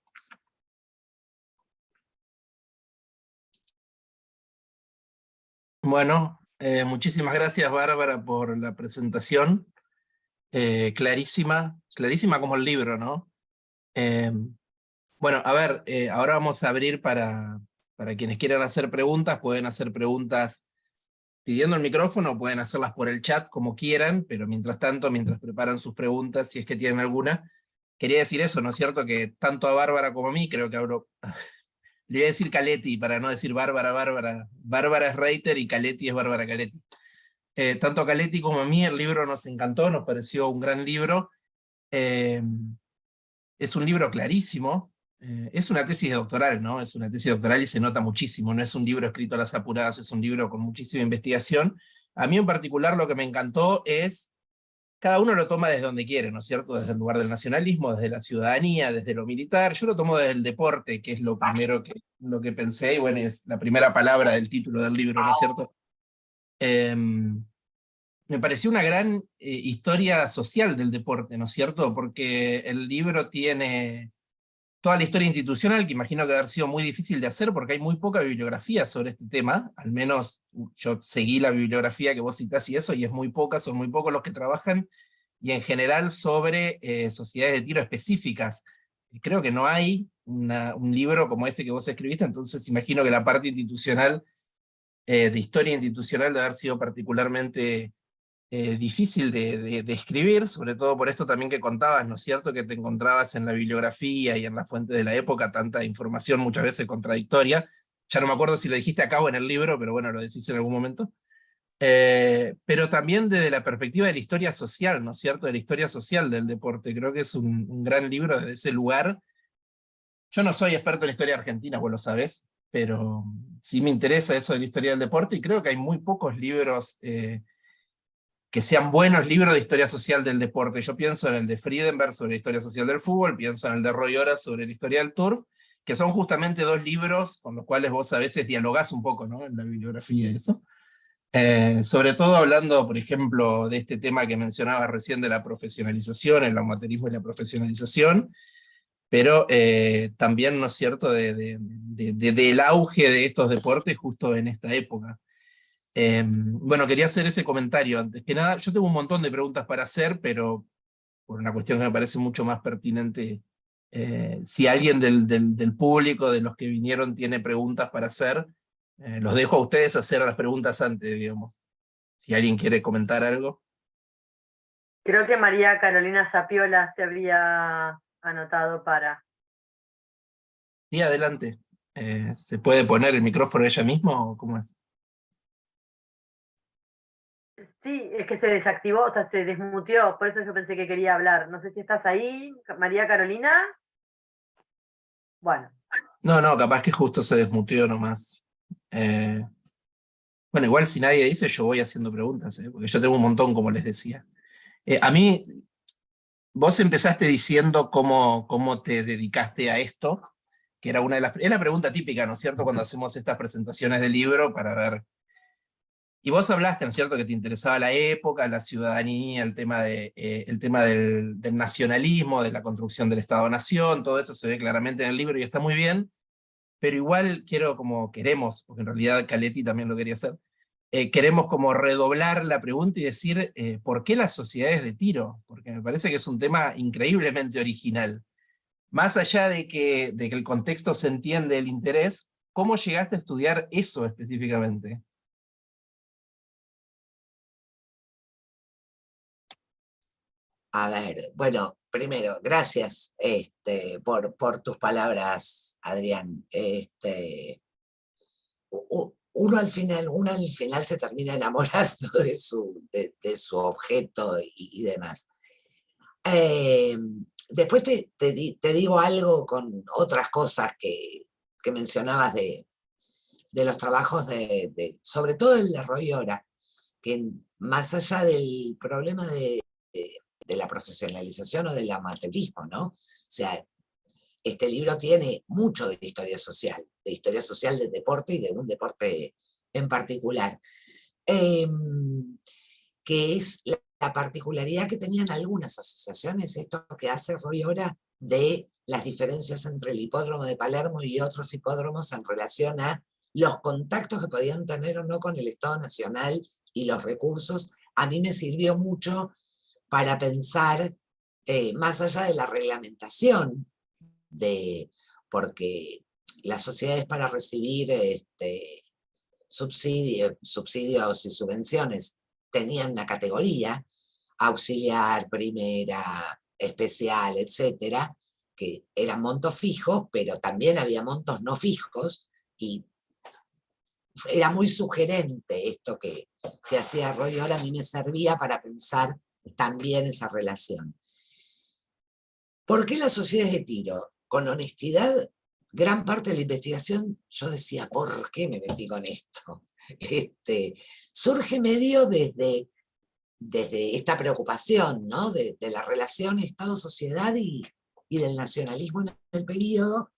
Bueno, muchísimas gracias, Bárbara, por la presentación. Clarísima, clarísima como el libro, ¿no? Bueno, a ver, ahora vamos a abrir para quienes quieran hacer preguntas, pueden hacer preguntas pidiendo el micrófono, pueden hacerlas por el chat como quieran, pero mientras tanto, mientras preparan sus preguntas, si es que tienen alguna, quería decir eso, ¿no es cierto? Que tanto a Bárbara como a mí, creo que hablo... Le voy a decir Caletti, para no decir Bárbara. Bárbara es Reiter y Caletti es Bárbara Caletti. Tanto a Caletti como a mí el libro nos encantó, nos pareció un gran libro. Es un libro clarísimo. Es una tesis doctoral, ¿no? Es una tesis doctoral y se nota muchísimo. No es un libro escrito a las apuradas, es un libro con muchísima investigación. A mí en particular lo que me encantó es, cada uno lo toma desde donde quiere, ¿no es cierto? Desde el lugar del nacionalismo, desde la ciudadanía, desde lo militar. Yo lo tomo desde el deporte, que es lo primero lo que pensé, y bueno, es la primera palabra del título del libro, ¿no es cierto? Me pareció una gran historia social del deporte, ¿no es cierto? Porque el libro tiene toda la historia institucional, que imagino que debe haber sido muy difícil de hacer, porque hay muy poca bibliografía sobre este tema, al menos yo seguí la bibliografía que vos citás y eso, y es muy poca, son muy pocos los que trabajan, y en general sobre sociedades de tiro específicas. Creo que no hay un libro como este que vos escribiste, entonces imagino que la parte institucional, de historia institucional, debe haber sido particularmente difícil de escribir, sobre todo por esto también que contabas, ¿no es cierto? Que te encontrabas en la bibliografía y en las fuentes de la época tanta información muchas veces contradictoria. Ya no me acuerdo si lo dijiste acá o en el libro, pero bueno, lo decís en algún momento. Pero también desde la perspectiva de la historia social, ¿no es cierto? De la historia social del deporte. Creo que es un gran libro desde ese lugar. Yo no soy experto en la historia argentina, vos lo sabés, pero sí me interesa eso de la historia del deporte y creo que hay muy pocos libros que sean buenos libros de historia social del deporte. Yo pienso en el de Friedenberg sobre la historia social del fútbol, pienso en el de Roy Horace sobre la historia del turf, que son justamente dos libros con los cuales vos a veces dialogás un poco, ¿no? En la bibliografía y eso. Sobre todo hablando, por ejemplo, de este tema que mencionaba recién de la profesionalización, el amaterismo y la profesionalización, pero también, ¿no es cierto?, del auge de estos deportes justo en esta época. Bueno, quería hacer ese comentario antes que nada. Yo tengo un montón de preguntas para hacer, pero por una cuestión que me parece mucho más pertinente Si alguien del público, de los que vinieron, tiene preguntas para hacer, los dejo a ustedes hacer las preguntas antes, digamos. Si alguien quiere comentar algo. Creo que María Carolina Zapiola se había anotado para... Sí, adelante. ¿Se puede poner el micrófono ella misma o cómo es? Sí, es que se desactivó, o sea, se desmuteó, por eso yo pensé que quería hablar. No sé si estás ahí, María Carolina. Bueno, No, capaz que justo se desmuteó nomás. Bueno, igual si nadie dice, yo voy haciendo preguntas, porque yo tengo un montón, como les decía. A mí, vos empezaste diciendo cómo te dedicaste a esto, que era es la pregunta típica, ¿no es cierto?, cuando hacemos estas presentaciones de libro para ver. Y vos hablaste, ¿no es cierto?, que te interesaba la época, la ciudadanía, el tema del nacionalismo, de la construcción del Estado-Nación, todo eso se ve claramente en el libro y está muy bien, pero igual queremos, porque en realidad Caletti también lo quería hacer, queremos como redoblar la pregunta y decir, ¿por qué las sociedades de tiro? Porque me parece que es un tema increíblemente original. Más allá de que el contexto se entiende, el interés, ¿cómo llegaste a estudiar eso específicamente? A ver, bueno, primero, gracias por tus palabras, Adrián. Uno al final se termina enamorando de su objeto y demás. Después te digo algo con otras cosas que mencionabas de los trabajos sobre todo el de Roy Ora, que más allá del problema de la profesionalización o del amateurismo, ¿no? O sea, este libro tiene mucho de historia social del deporte y de un deporte en particular, que es la particularidad que tenían algunas asociaciones, esto que hace Roy Ora, de las diferencias entre el hipódromo de Palermo y otros hipódromos en relación a los contactos que podían tener o no con el Estado Nacional y los recursos. A mí me sirvió mucho para pensar más allá de la reglamentación, porque las sociedades para recibir subsidios y subvenciones tenían una categoría, auxiliar, primera, especial, etcétera, que eran montos fijos, pero también había montos no fijos, y era muy sugerente esto que hacía Roy Ora. A mí me servía para pensar también esa relación. ¿Por qué las sociedades de tiro? Con honestidad, gran parte de la investigación, yo decía, ¿por qué me metí con esto? Surge medio desde esta preocupación, ¿no? de la relación Estado-sociedad y del nacionalismo en el periodo.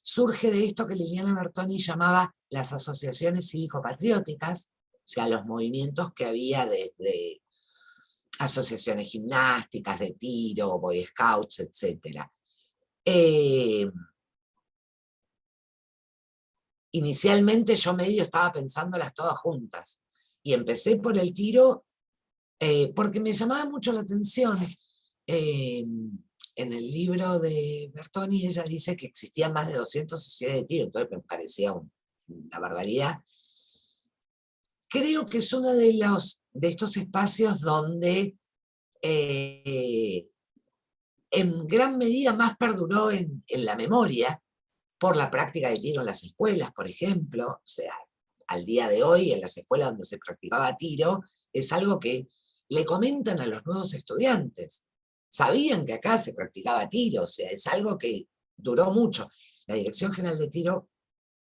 Surge de esto que Liliana Bertoni llamaba las asociaciones cívico-patrióticas, o sea, los movimientos que había desde asociaciones gimnásticas, de tiro, Boy Scouts, etc. Inicialmente yo medio estaba pensándolas todas juntas, y empecé por el tiro porque me llamaba mucho la atención. En el libro de Bertoni ella dice que existían más de 200 sociedades de tiro, entonces me parecía una barbaridad. Creo que es uno de estos espacios donde en gran medida más perduró en la memoria por la práctica de tiro en las escuelas, por ejemplo. O sea, al día de hoy en las escuelas donde se practicaba tiro es algo que le comentan a los nuevos estudiantes. Sabían que acá se practicaba tiro, o sea, es algo que duró mucho. La Dirección General de Tiro,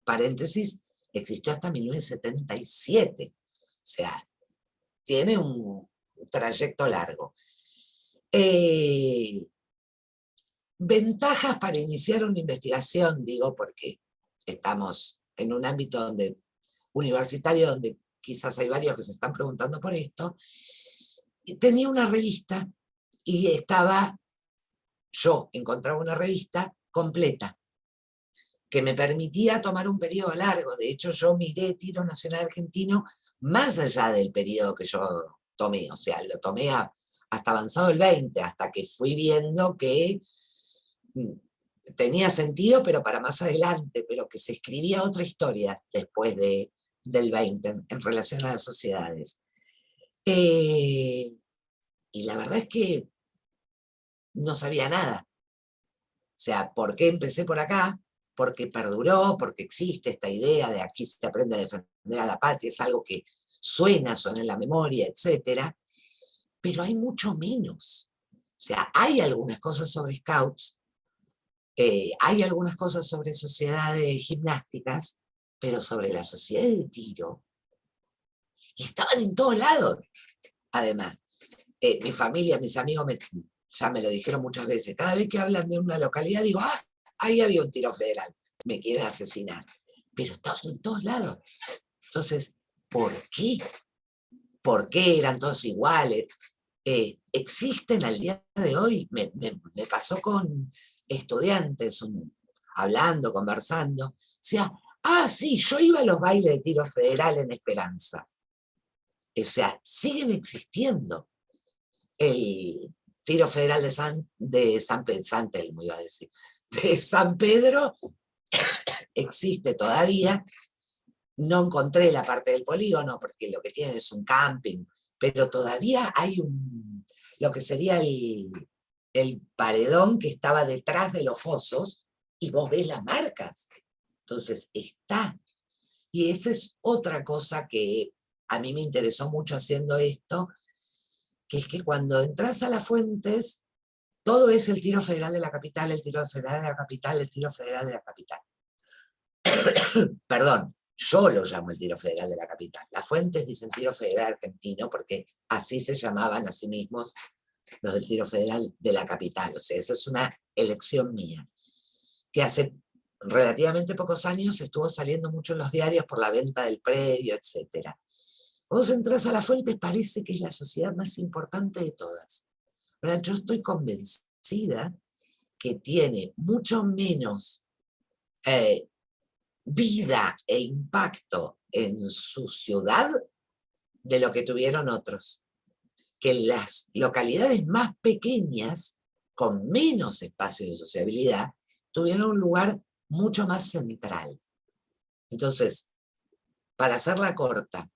paréntesis, existió hasta 1977. O sea, tiene un trayecto largo. Ventajas para iniciar una investigación, digo, porque estamos en un ámbito universitario donde quizás hay varios que se están preguntando por esto. Tenía una revista y yo encontraba una revista completa que me permitía tomar un periodo largo. De hecho, yo miré Tiro Nacional Argentino más allá del periodo que yo tomé, o sea, lo tomé hasta avanzado el 20, hasta que fui viendo que tenía sentido, pero para más adelante, pero que se escribía otra historia después del 20 en relación a las sociedades. Y la verdad es que no sabía nada. O sea, ¿por qué empecé por acá? Porque perduró, porque existe esta idea de aquí se aprende a defender a la patria, es algo que suena en la memoria, etc. Pero hay mucho menos. O sea, hay algunas cosas sobre scouts, hay algunas cosas sobre sociedades gimnásticas, pero sobre la sociedad de tiro, y estaban en todos lados, además. Mi familia, mis amigos ya me lo dijeron muchas veces, cada vez que hablan de una localidad digo, ah, ahí había un tiro federal, me quieren asesinar, pero estaban en todos lados. Entonces, ¿por qué? ¿Por qué eran todos iguales? Existen al día de hoy, me pasó con estudiantes, hablando, conversando, o sea, sí, yo iba a los bailes de tiro federal en Esperanza. O sea, siguen existiendo. El tiro federal de San Telmo, iba a decir, de San Pedro, existe todavía. No encontré la parte del polígono, porque lo que tienen es un camping, pero todavía hay lo que sería el paredón que estaba detrás de los fosos, y vos ves las marcas. Entonces, está. Y esa es otra cosa que a mí me interesó mucho haciendo esto, que es que cuando entras a las fuentes, todo es el tiro federal de la capital, el tiro federal de la capital, el tiro federal de la capital. Perdón, yo lo llamo el tiro federal de la capital. Las fuentes dicen tiro federal argentino porque así se llamaban a sí mismos los del tiro federal de la capital. O sea, esa es una elección mía, que hace relativamente pocos años estuvo saliendo mucho en los diarios por la venta del predio, etc. Vos entras a las fuentes, parece que es la sociedad más importante de todas. Ahora, yo estoy convencida que tiene mucho menos vida e impacto en su ciudad de lo que tuvieron otros. Que las localidades más pequeñas, con menos espacio de sociabilidad, tuvieron un lugar mucho más central. Entonces, para hacerla corta,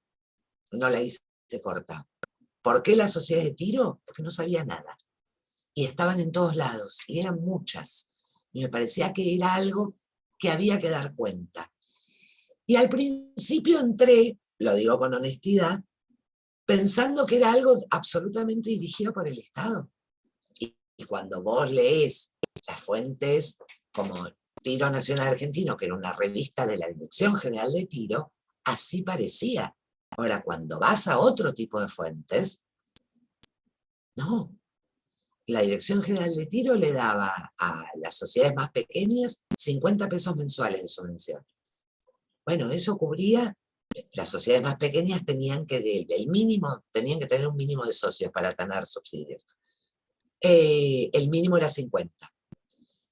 no la hice corta. ¿Por qué la sociedad de tiro? Porque no sabía nada. Y estaban en todos lados, y eran muchas. Y me parecía que era algo que había que dar cuenta. Y al principio entré, lo digo con honestidad, pensando que era algo absolutamente dirigido por el Estado. Y cuando vos lees las fuentes como Tiro Nacional Argentino, que era una revista de la Dirección General de Tiro, así parecía. Ahora, cuando vas a otro tipo de fuentes, no. La Dirección General de Tiro le daba a las sociedades más pequeñas 50 pesos mensuales de subvención. Bueno, eso cubría, las sociedades más pequeñas tenían que tener un mínimo de socios para tener subsidios. El mínimo era 50.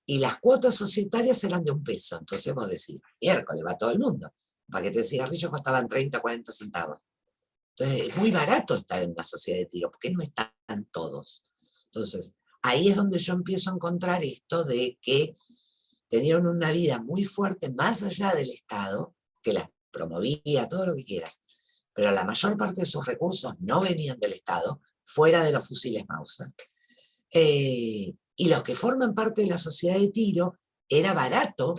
Y las cuotas societarias eran de $1. Entonces vos decís, miércoles, va todo el mundo. Un paquete de cigarrillos costaban 30, 40 centavos. Entonces es muy barato estar en una sociedad de tiro, porque no están todos. Entonces, ahí es donde yo empiezo a encontrar esto de que tenían una vida muy fuerte más allá del Estado, que las promovía, todo lo que quieras, pero la mayor parte de sus recursos no venían del Estado, fuera de los fusiles Mauser. Y los que forman parte de la sociedad de tiro, era barato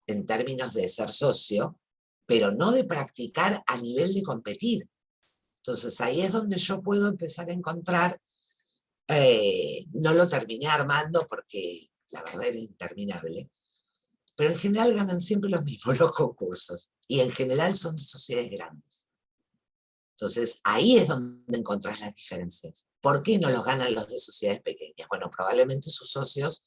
en términos de ser socio, pero no de practicar a nivel de competir. Entonces ahí es donde yo puedo empezar a encontrar, no lo terminé armando porque la verdad era interminable, pero en general ganan siempre los mismos los concursos, y en general son de sociedades grandes. Entonces ahí es donde encontrás las diferencias. ¿Por qué no los ganan los de sociedades pequeñas? Bueno, probablemente sus socios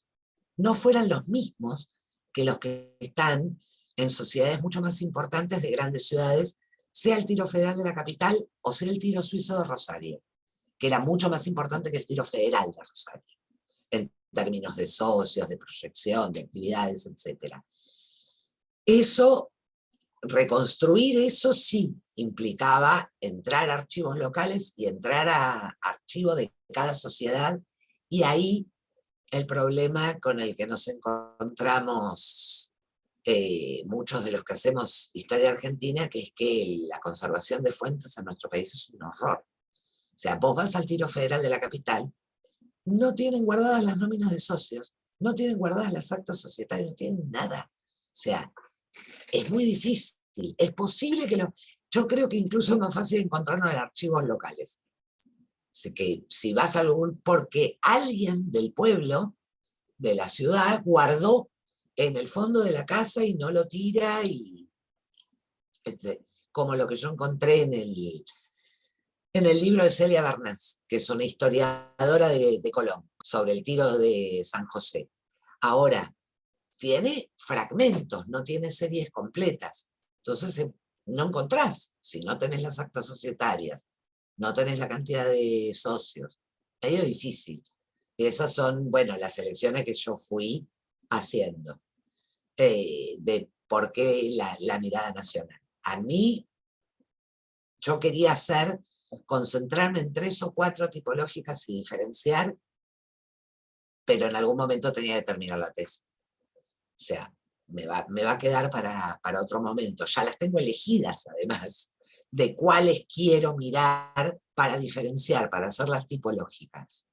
no fueran los mismos que los que están en sociedades mucho más importantes de grandes ciudades, sea el tiro federal de la capital o sea el tiro suizo de Rosario, que era mucho más importante que el tiro federal de Rosario, en términos de socios, de proyección, de actividades, etc. Reconstruir eso sí implicaba entrar a archivos locales y entrar a archivos de cada sociedad, y ahí el problema con el que nos encontramos muchos de los que hacemos historia argentina, que es que la conservación de fuentes en nuestro país es un horror. O sea, vos vas al Tiro Federal de la capital, no tienen guardadas las nóminas de socios, no tienen guardadas las actas societarias, no tienen nada. O sea, es muy difícil. Es posible que yo creo que incluso es más fácil encontrarnos en archivos locales. Así que si vas a algún, porque alguien del pueblo, de la ciudad, guardó en el fondo de la casa y no lo tira, y como lo que yo encontré en el libro de Celia Bernás, que es una historiadora de Colón, sobre el tiro de San José. Ahora, tiene fragmentos, no tiene series completas. Entonces, no encontrás, si no tenés las actas societarias, no tenés la cantidad de socios. Medio difícil. Y esas son, bueno, las elecciones que yo fui haciendo. De por qué la mirada nacional. A mí, yo quería concentrarme en 3 o 4 tipológicas y diferenciar, pero en algún momento tenía que terminar la tesis. O sea, me va a quedar para otro momento. Ya las tengo elegidas, además, de cuáles quiero mirar para diferenciar, para hacer las tipológicas.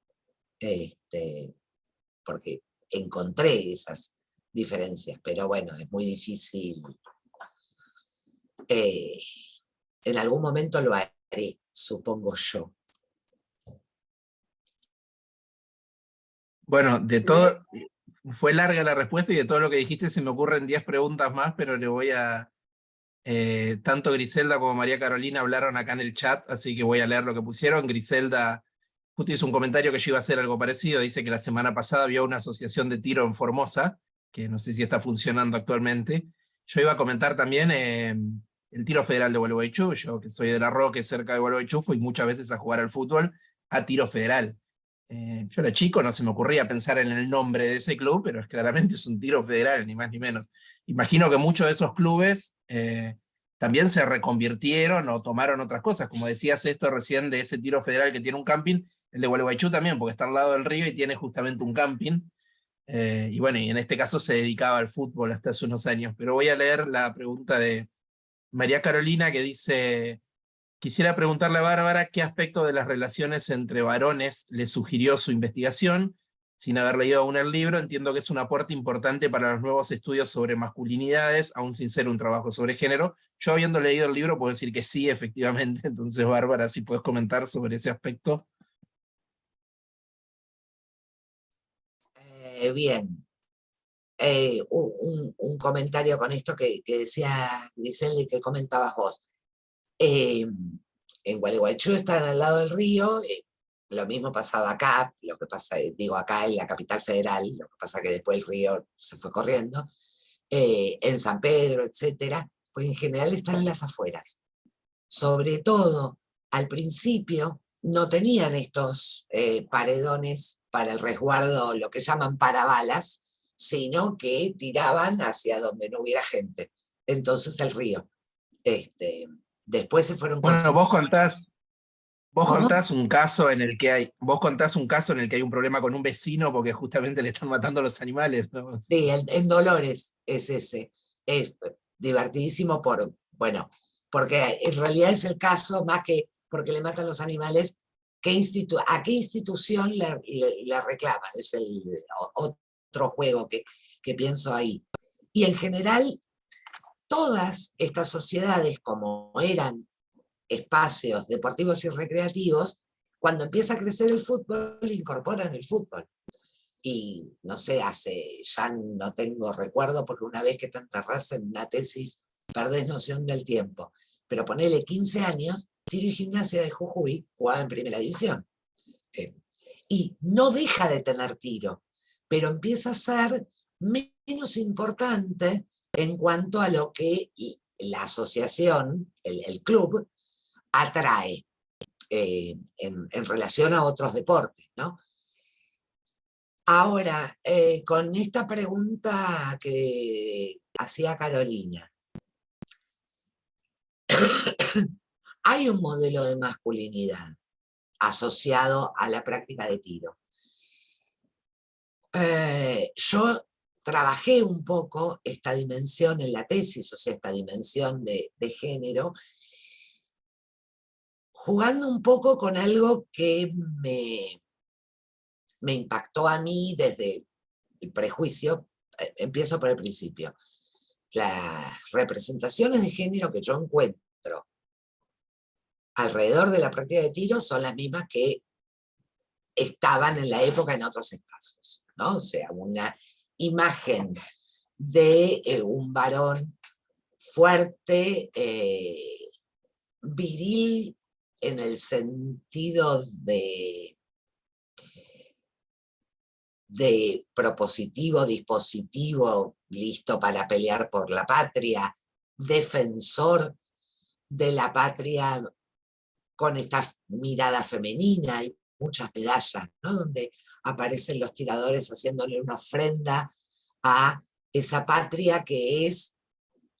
Porque encontré esas diferencias, pero bueno, es muy difícil. En algún momento lo haré, supongo yo. Bueno, de todo, fue larga la respuesta y de todo lo que dijiste se me ocurren 10 preguntas más, pero le voy a... tanto Griselda como María Carolina hablaron acá en el chat, así que voy a leer lo que pusieron. Griselda justo hizo un comentario que yo iba a hacer algo parecido, dice que la semana pasada vio una asociación de tiro en Formosa, que no sé si está funcionando actualmente. Yo iba a comentar también el tiro federal de Gualeguaychú, yo que soy de La Roque, cerca de Gualeguaychú, fui muchas veces a jugar al fútbol a tiro federal. Yo era chico, no se me ocurría pensar en el nombre de ese club, pero claramente es un tiro federal, ni más ni menos. Imagino que muchos de esos clubes también se reconvirtieron o tomaron otras cosas, como decías esto recién de ese tiro federal que tiene un camping, el de Gualeguaychú también, porque está al lado del río y tiene justamente un camping. Y bueno, y en este caso se dedicaba al fútbol hasta hace unos años. Pero voy a leer la pregunta de María Carolina que dice: quisiera preguntarle a Bárbara qué aspecto de las relaciones entre varones le sugirió su investigación. Sin haber leído aún el libro, entiendo que es un aporte importante para los nuevos estudios sobre masculinidades, aún sin ser un trabajo sobre género. Yo, habiendo leído el libro, puedo decir que sí, efectivamente. Entonces, Bárbara, si puedes comentar sobre ese aspecto. Bien. Un comentario con esto que decía Griselda y que comentabas vos. En Gualeguaychú están al lado del río, lo mismo pasaba acá, lo que pasa, digo acá en la capital federal, lo que pasa que después el río se fue corriendo, en San Pedro, etcétera, porque en general están en las afueras. Sobre todo, al principio, no tenían estos paredones para el resguardo, lo que llaman parabalas, sino que tiraban hacia donde no hubiera gente. Entonces el río. Después se fueron Bueno, construyendo. vos ¿Cómo? contás un caso en el que hay un problema con un vecino porque justamente le están matando a los animales, ¿no? Sí, en Dolores es ese. Es divertidísimo bueno, porque en realidad es el caso, más que porque le matan los animales, ¿a qué institución le reclaman? Es otro juego que pienso ahí. Y en general, todas estas sociedades, como eran espacios deportivos y recreativos, cuando empieza a crecer el fútbol, incorporan el fútbol. Y no sé, ya no tengo recuerdo, porque una vez que te enterrás en una tesis, perdés noción del tiempo. Pero ponele 15 años, Tiro y Gimnasia de Jujuy jugaba en primera división. Y no deja de tener tiro, pero empieza a ser menos importante en cuanto a lo que la asociación, el club, atrae en relación a otros deportes, ¿no? Ahora, con esta pregunta que hacía Carolina, hay un modelo de masculinidad asociado a la práctica de tiro. Yo trabajé un poco esta dimensión en la tesis, o sea, esta dimensión de género, jugando un poco con algo que me impactó a mí desde el prejuicio. Empiezo por el principio. Las representaciones de género que yo encuentro alrededor de la práctica de tiro son las mismas que estaban en la época en otros espacios, ¿no? O sea, una imagen de un varón fuerte, viril en el sentido de propositivo, dispositivo, listo para pelear por la patria, defensor de la patria con esta mirada femenina. Hay muchas medallas, ¿no?, donde aparecen los tiradores haciéndole una ofrenda a esa patria que es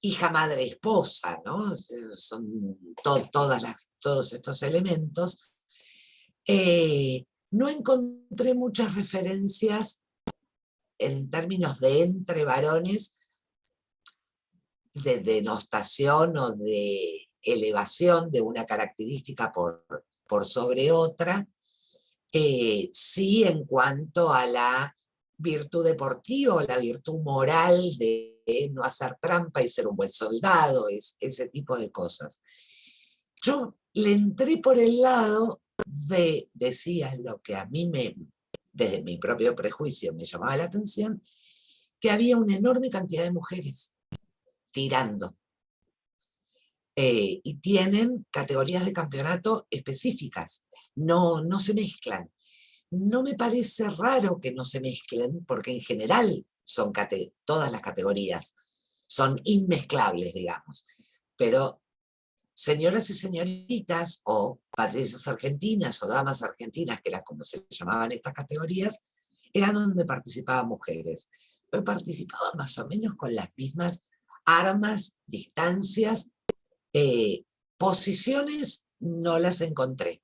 hija, madre, esposa, ¿no? Son todos estos elementos. No encontré muchas referencias en términos de entre varones, de denostación o de elevación de una característica por sobre otra. Sí, en cuanto a la virtud deportiva o la virtud moral de no hacer trampa y ser un buen soldado, ese tipo de cosas. Yo le entré por el lado de, decía, lo que a mí desde mi propio prejuicio me llamaba la atención, que había una enorme cantidad de mujeres tirando. Y tienen categorías de campeonato específicas, no se mezclan. No me parece raro que no se mezclen, porque en general son todas las categorías son inmezclables, digamos. Pero señoras y señoritas, o patricias argentinas, o damas argentinas, que era como se llamaban estas categorías, eran donde participaban mujeres. Pero participaban más o menos con las mismas armas, distancias, posiciones no las encontré.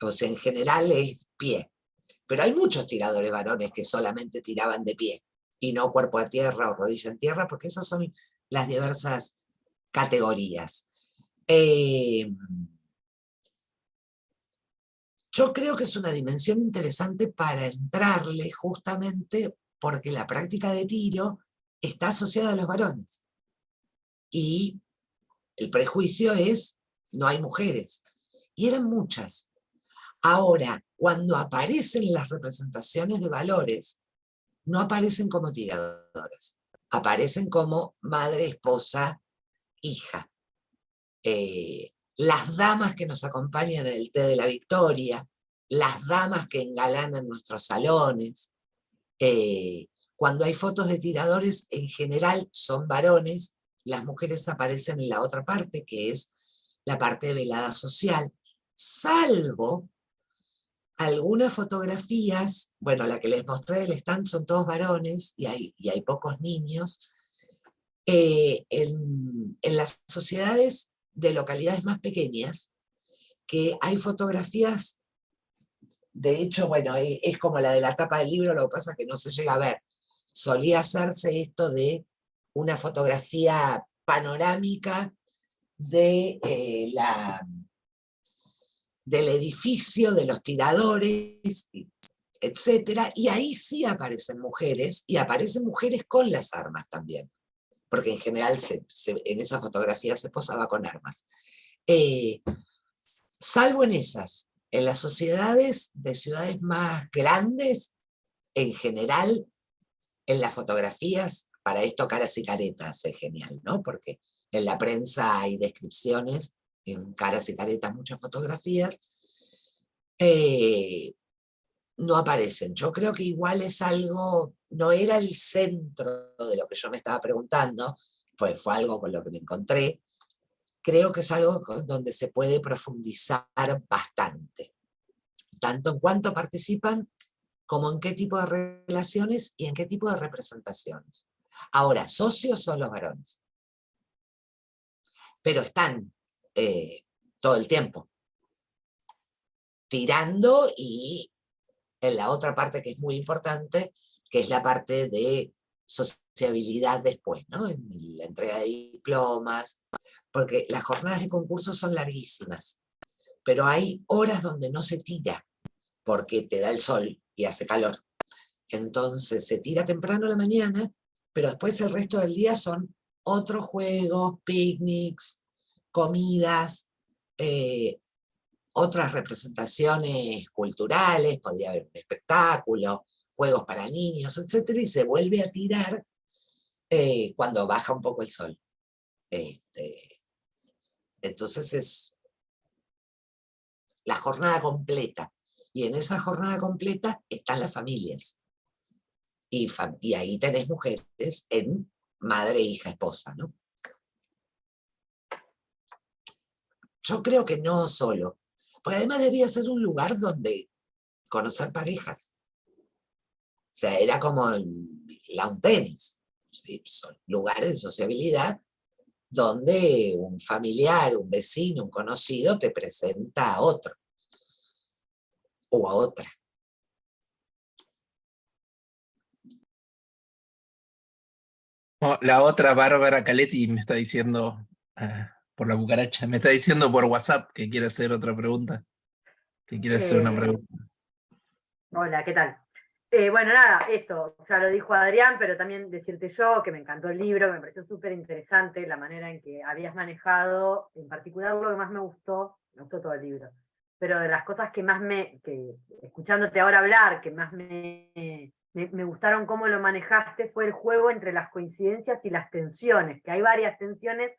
O sea, en general es pie. Pero hay muchos tiradores varones que solamente tiraban de pie, y no cuerpo a tierra o rodilla en tierra, porque esas son las diversas categorías. Yo creo que es una dimensión interesante para entrarle, justamente porque la práctica de tiro está asociada a los varones. Y el prejuicio es, no hay mujeres. Y eran muchas. Ahora, cuando aparecen las representaciones de valores, no aparecen como tiradoras, aparecen como madre, esposa, hija. Las damas que nos acompañan en el té de la victoria, las damas que engalanan nuestros salones. Cuando hay fotos de tiradores, en general son varones, las mujeres aparecen en la otra parte, que es la parte de velada social, salvo algunas fotografías. Bueno, la que les mostré del stand son todos varones, y hay pocos niños. En las sociedades de localidades más pequeñas, que hay fotografías, de hecho, bueno, es como la de la tapa del libro, lo que pasa es que no se llega a ver. Solía hacerse esto de una fotografía panorámica de del edificio, de los tiradores, etcétera, y ahí sí aparecen mujeres, y aparecen mujeres con las armas también, porque en general en esa fotografía se posaba con armas. Salvo en esas, en las sociedades de ciudades más grandes, en general, en las fotografías, para esto Caras y Caretas es genial, ¿no? Porque en la prensa hay descripciones, en Caras y Caretas muchas fotografías, no aparecen. Yo creo que igual es algo, no era el centro de lo que yo me estaba preguntando, pues fue algo con lo que me encontré. Creo que es algo donde se puede profundizar bastante, tanto en cuanto participan, como en qué tipo de relaciones y en qué tipo de representaciones. Ahora, socios son los varones, pero están todo el tiempo tirando, y en la otra parte que es muy importante, que es la parte de sociabilidad después, ¿no? En la entrega de diplomas, porque las jornadas de concurso son larguísimas, pero hay horas donde no se tira, porque te da el sol y hace calor. Entonces se tira temprano a la mañana, pero después el resto del día son otros juegos, picnics, comidas, otras representaciones culturales, podía haber un espectáculo, juegos para niños, etcétera, y se vuelve a tirar cuando baja un poco el sol. Entonces es la jornada completa, y en esa jornada completa están las familias, y ahí tenés mujeres en madre, hija, esposa, ¿no? Yo creo que no solo, porque además debía ser un lugar donde conocer parejas. O sea, era como un tenis, ¿sí? Son lugares de sociabilidad donde un familiar, un vecino, un conocido te presenta a otro o a otra. No, la otra Bárbara Caletti me está diciendo, por la cucaracha, me está diciendo por WhatsApp que quiere hacer otra pregunta, que quiere hacer una pregunta. Hola, ¿qué tal? Bueno, nada, esto ya lo dijo Adrián, pero también decirte yo que me encantó el libro, que me pareció súper interesante la manera en que habías manejado, en particular lo que más me gustó todo el libro, pero de las cosas que más escuchándote ahora hablar, que más me gustaron cómo lo manejaste, fue el juego entre las coincidencias y las tensiones, que hay varias tensiones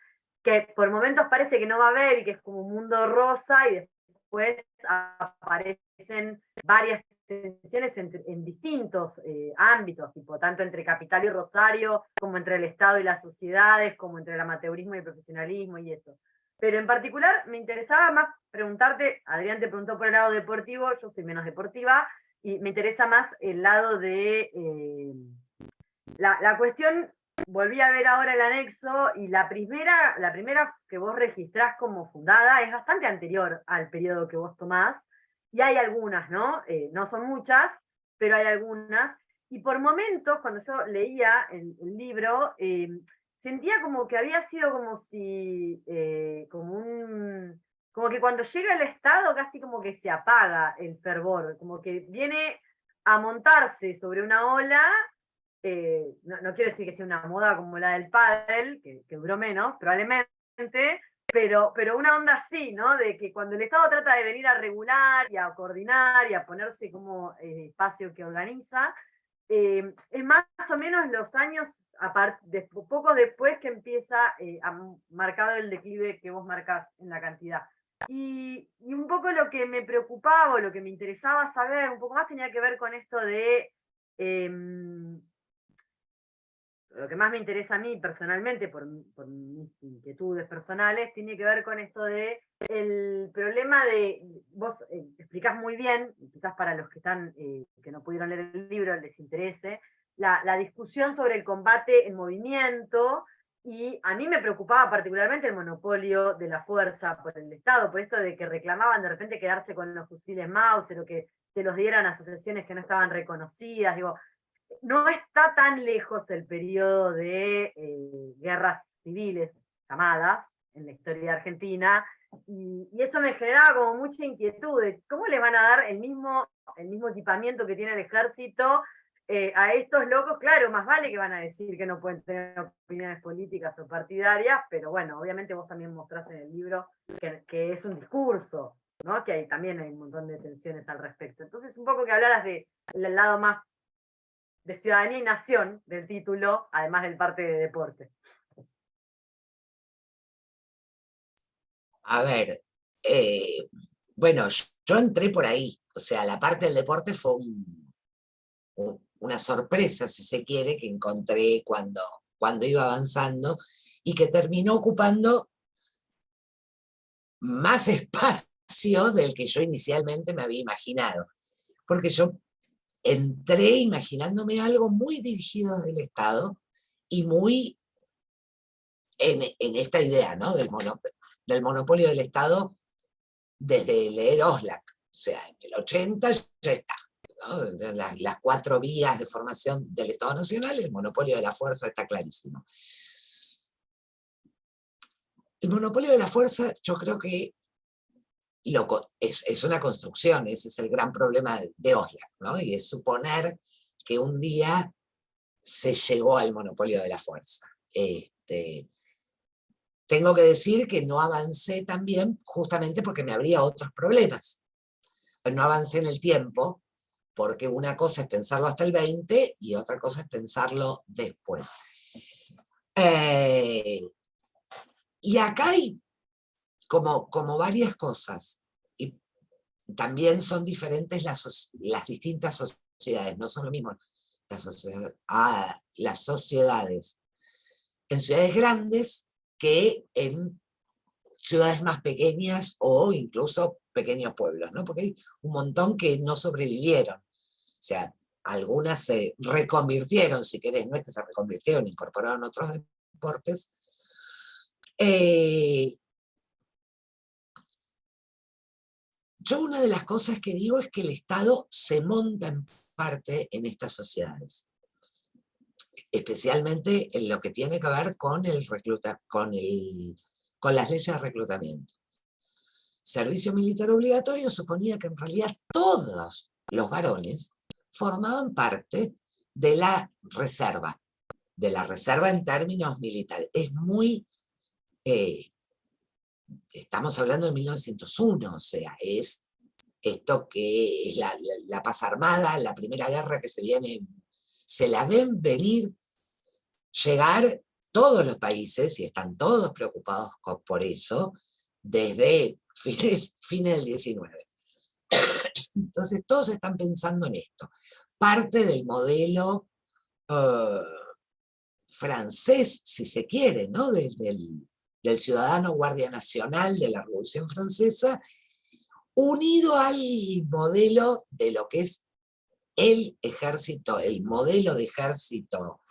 que por momentos parece que no va a haber y que es como un mundo rosa, y después aparecen varias tensiones en distintos ámbitos, tipo, tanto entre Capital y Rosario, como entre el Estado y las sociedades, como entre el amateurismo y el profesionalismo y eso. Pero en particular me interesaba más preguntarte, Adrián te preguntó por el lado deportivo, yo soy menos deportiva, y me interesa más el lado de la cuestión. Volví a ver ahora el anexo, y la primera que vos registrás como fundada es bastante anterior al periodo que vos tomás, y hay algunas, ¿no? No son muchas, pero hay algunas, y por momentos, cuando yo leía el libro, sentía como que había sido como si, como que cuando llega el Estado casi como que se apaga el fervor, como que viene a montarse sobre una ola. No quiero decir que sea una moda como la del pádel, que duró menos, probablemente, pero una onda así, ¿no? De que cuando el Estado trata de venir a regular y a coordinar y a ponerse como espacio que organiza, es más o menos los años, poco después que empieza marcado el declive que vos marcás en la cantidad. Y un poco lo que me preocupaba, o lo que me interesaba saber un poco más, tenía que ver con esto de... lo que más me interesa a mí personalmente, por mis inquietudes personales, tiene que ver con esto de el problema de, vos explicás muy bien, quizás para los que están, que no pudieron leer el libro les interese, la discusión sobre el combate en movimiento, y a mí me preocupaba particularmente el monopolio de la fuerza por el Estado, por esto de que reclamaban de repente quedarse con los fusiles Mauser, o que se los dieran a asociaciones que no estaban reconocidas. Digo, no está tan lejos el periodo de guerras civiles llamadas en la historia de Argentina, y eso me generaba como mucha inquietud de cómo le van a dar el mismo equipamiento que tiene el ejército a estos locos. Claro, más vale que van a decir que no pueden tener opiniones políticas o partidarias, pero bueno, obviamente vos también mostrás en el libro que es un discurso, ¿no? Que también hay un montón de tensiones al respecto. Entonces, un poco que hablaras del lado más de ciudadanía y nación del título, además del parte de deporte. A ver, bueno, yo entré por ahí, o sea, la parte del deporte fue una sorpresa, si se quiere, que encontré cuando iba avanzando, y que terminó ocupando más espacio del que yo inicialmente me había imaginado, porque yo entré imaginándome algo muy dirigido desde el Estado y muy en esta idea, ¿no? del monopolio del Estado desde leer Oslak. O sea, en el 80 ya está. ¿no? Las 4 vías de formación del Estado Nacional, el monopolio de la fuerza está clarísimo. El monopolio de la fuerza, yo creo que es una construcción, ese es el gran problema de Oslo, ¿no? Y es suponer que un día se llegó al monopolio de la fuerza. Tengo que decir que no avancé también justamente porque me habría otros problemas. No avancé en el tiempo, porque una cosa es pensarlo hasta el 20 y otra cosa es pensarlo después. Y acá hay como varias cosas, y también son diferentes las distintas sociedades, no son lo mismo las sociedades en ciudades grandes que en ciudades más pequeñas o incluso pequeños pueblos, ¿no? Porque hay un montón que no sobrevivieron. O sea, algunas se reconvirtieron, si querés, no es que se reconvirtieron, incorporaron otros deportes. Yo una de las cosas que digo es que el Estado se monta en parte en estas sociedades, especialmente en lo que tiene que ver con las leyes de reclutamiento. Servicio militar obligatorio suponía que en realidad todos los varones formaban parte de la reserva en términos militares. Es muy... estamos hablando de 1901, o sea, es esto que es la paz armada, la primera guerra que se la ven venir, llegar todos los países, y están todos preocupados por eso, desde fines del 19. Entonces todos están pensando en esto. Parte del modelo francés, si se quiere, ¿no? Del ciudadano guardia nacional de la Revolución Francesa, unido al modelo de lo que es el ejército, el modelo de ejército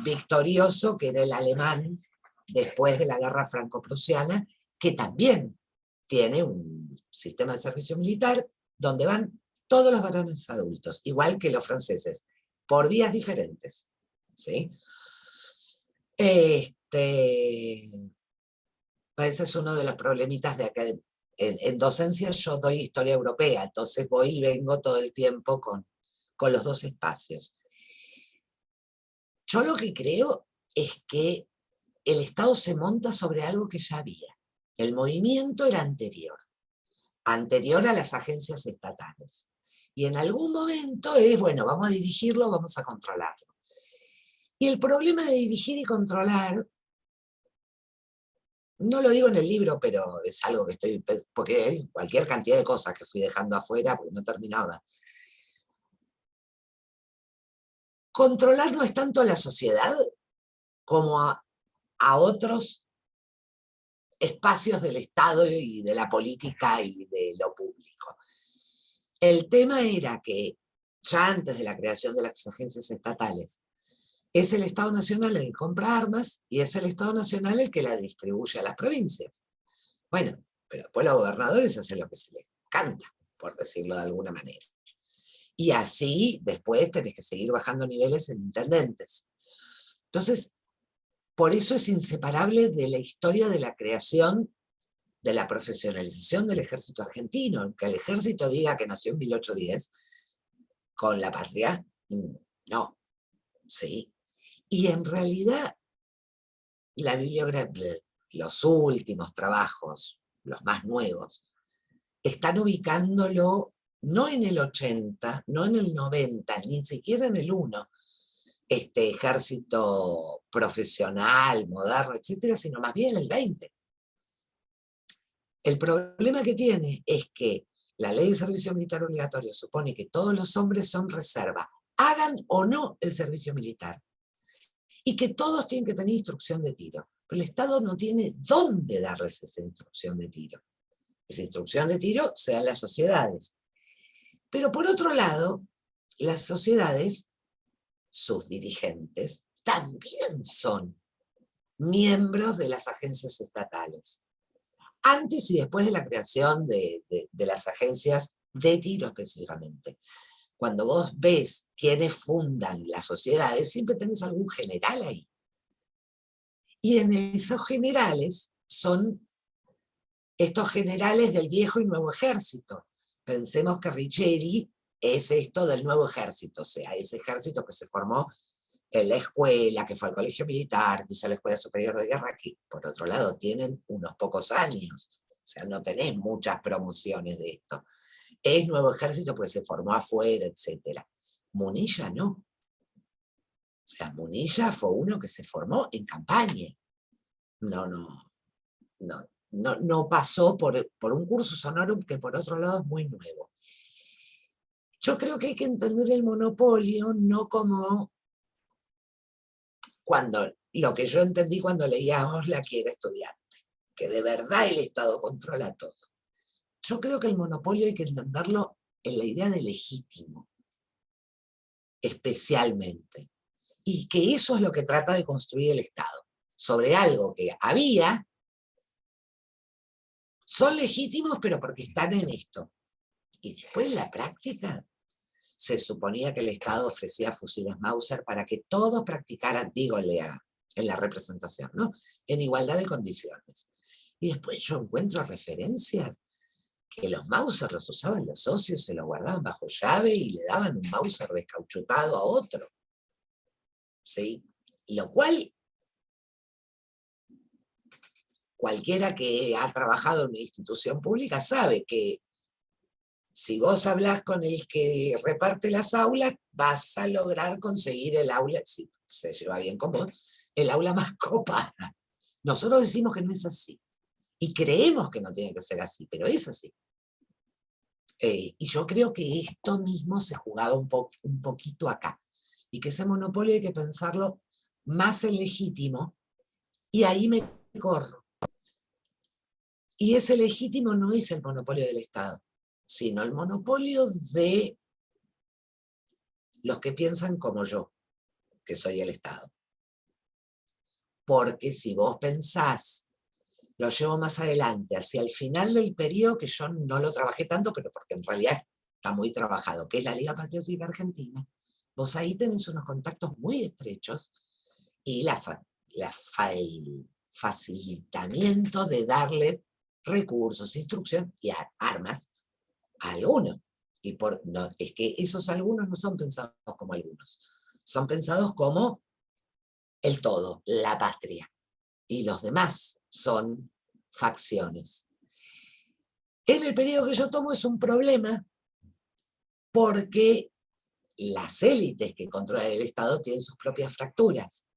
victorioso que era el alemán después de la guerra franco-prusiana, que también tiene un sistema de servicio militar donde van todos los varones adultos, igual que los franceses, por vías diferentes, ¿sí? Ese es uno de los problemitas de acá. En docencia yo doy historia europea, entonces voy y vengo todo el tiempo con los dos espacios. Yo lo que creo es que el Estado se monta sobre algo que ya había. El movimiento era anterior a las agencias estatales. Y en algún momento es, bueno, vamos a dirigirlo, vamos a controlarlo. Y el problema de dirigir y controlar, no lo digo en el libro, pero es algo que porque hay cualquier cantidad de cosas que fui dejando afuera porque no terminaba. Controlar no es tanto a la sociedad como a otros espacios del Estado y de la política y de lo público. El tema era que ya antes de la creación de las agencias estatales, es el Estado Nacional el que compra armas y es el Estado Nacional el que la distribuye a las provincias. Bueno, pero después los gobernadores hacen lo que se les canta, por decirlo de alguna manera. Y así después tenés que seguir bajando niveles en intendentes. Entonces, por eso es inseparable de la historia de la creación, de la profesionalización del ejército argentino. Que el ejército diga que nació en 1810, con la patria, no, ¿sí? Y en realidad, la bibliografía, los últimos trabajos, los más nuevos, están ubicándolo no en el 80, no en el 90, ni siquiera en el 1, este ejército profesional, moderno, etcétera, sino más bien en el 20. El problema que tiene es que la ley de servicio militar obligatorio supone que todos los hombres son reserva, hagan o no el servicio militar, y que todos tienen que tener instrucción de tiro. Pero el Estado no tiene dónde darles esa instrucción de tiro. Esa instrucción de tiro se da en las sociedades. Pero por otro lado, las sociedades, sus dirigentes, también son miembros de las agencias estatales. Antes y después de la creación de las agencias de tiro específicamente. cuando vos ves quiénes fundan las sociedades, siempre tenés algún general ahí. Y en esos generales son estos generales del viejo y nuevo ejército. Pensemos que Riccieri es esto del nuevo ejército, o sea, ese ejército que se formó en la escuela, que fue al colegio militar, que hizo la Escuela Superior de Guerra, que por otro lado tienen unos pocos años, o sea, no tenés muchas promociones de esto. Es nuevo ejército porque se formó afuera, etc. Munilla no. O sea, Munilla fue uno que se formó en campaña. No pasó por un cursus honorum que por otro lado es muy nuevo. Yo creo que hay que entender el monopolio no como lo que yo entendí cuando leía a Osla, que era estudiante, que de verdad el Estado controla todo. Yo creo que el monopolio hay que entenderlo en la idea de legítimo, especialmente. Y que eso es lo que trata de construir el Estado. Sobre algo que había, son legítimos, pero porque están en esto. Y después en la práctica, se suponía que el Estado ofrecía fusiles Mauser para que todos practicaran, digo, en la representación, ¿no? En igualdad de condiciones. Y después yo encuentro referencias que los Mauser los usaban los socios, se los guardaban bajo llave y le daban un Mauser descauchutado a otro. ¿Sí? Lo cual, cualquiera que ha trabajado en una institución pública sabe que si vos hablás con el que reparte las aulas, vas a lograr conseguir el aula, si se lleva bien con vos, el aula más copada. Nosotros decimos que no es así. Y creemos que no tiene que ser así, pero es así. Y yo creo que esto mismo se jugaba un poquito acá. Y que ese monopolio hay que pensarlo más en legítimo, y ahí me corro. Y ese legítimo no es el monopolio del Estado, sino el monopolio de los que piensan como yo, que soy el Estado. Porque si vos pensás, lo llevo más adelante, hacia el final del periodo, que yo no lo trabajé tanto, pero porque en realidad está muy trabajado, que es la Liga Patriótica Argentina, vos ahí tenés unos contactos muy estrechos y el facilitamiento de darles recursos, instrucción y armas a algunos. Es que esos algunos no son pensados como algunos, son pensados como el todo, la patria, y los demás son facciones. En el periodo que yo tomo es un problema porque las élites que controlan el Estado tienen sus propias fracturas.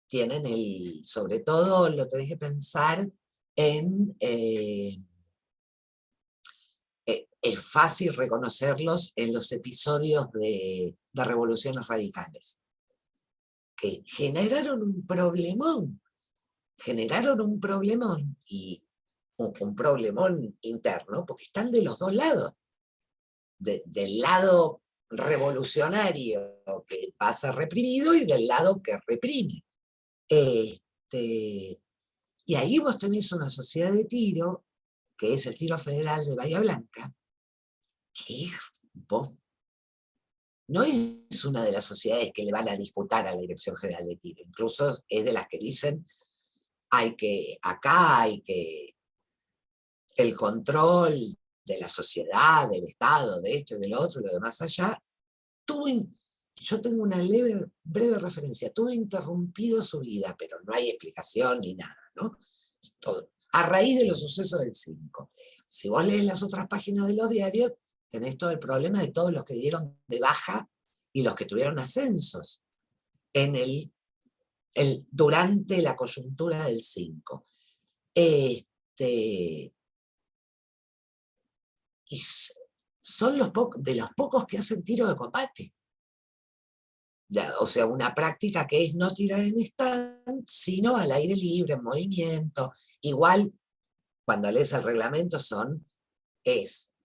Tienen sobre todo lo tenés que pensar en... es fácil reconocerlos en los episodios de revoluciones radicales, que generaron un problemón y un problemón interno, porque están de los dos lados, del lado revolucionario que pasa reprimido y del lado que reprime. Y ahí vos tenés una sociedad de tiro, que es el Tiro Federal de Bahía Blanca, que vos no es una de las sociedades que le van a disputar a la Dirección General de Tiro, incluso es de las que dicen el control de la sociedad, del Estado, de esto y del otro y lo demás allá, yo tengo una breve referencia, tuvo interrumpido su vida, pero no hay explicación ni nada, ¿no? Todo, a raíz de los sucesos del 5. Si vos lees las otras páginas de los diarios, tenés todo el problema de todos los que dieron de baja y los que tuvieron ascensos durante la coyuntura del 5. Y son de los pocos que hacen tiro de combate. O sea, una práctica que es no tirar en stand, sino al aire libre, en movimiento. Igual, cuando lees el reglamento es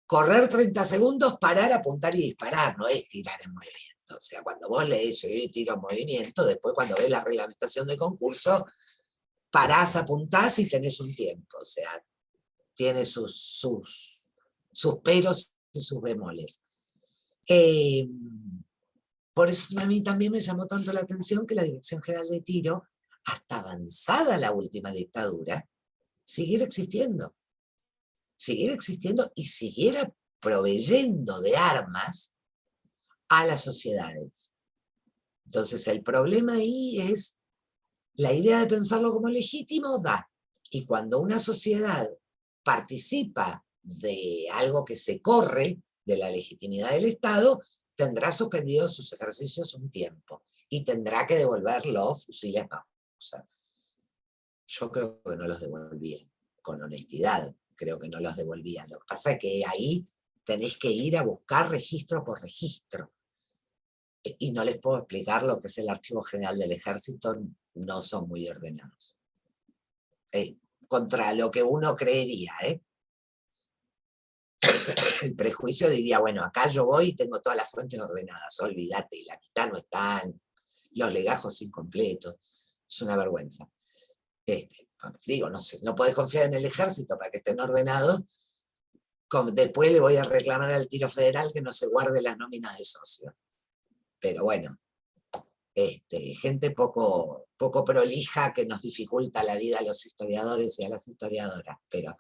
correr 30 segundos, parar, apuntar y disparar, no es tirar en movimiento. O sea, cuando vos lees tiro en movimiento, después cuando ves la reglamentación de concurso, parás, apuntás y tenés un tiempo. O sea, tiene sus peros y sus bemoles. Por eso a mí también me llamó tanto la atención que la Dirección General de Tiro, hasta avanzada la última dictadura, siguiera existiendo y siguiera proveyendo de armas a las sociedades. Entonces el problema ahí es la idea de pensarlo como legítimo da, y cuando una sociedad participa de algo que se corre de la legitimidad del Estado, tendrá suspendidos sus ejercicios un tiempo y tendrá que devolver los fusiles Mauser. Yo creo que no los devolvían, con honestidad, creo que no los devolvían. Lo que pasa es que ahí tenés que ir a buscar registro por registro. Y no les puedo explicar lo que es el Archivo General del Ejército, no son muy ordenados. Contra lo que uno creería, el prejuicio diría, bueno, acá yo voy y tengo todas las fuentes ordenadas, olvídate, y la mitad no están, los legajos incompletos, es una vergüenza. Digo, no sé, no podés confiar en el ejército para que estén ordenados, después le voy a reclamar al Tiro Federal que no se guarde las nóminas de socios. Pero bueno, gente poco prolija que nos dificulta la vida a los historiadores y a las historiadoras, pero...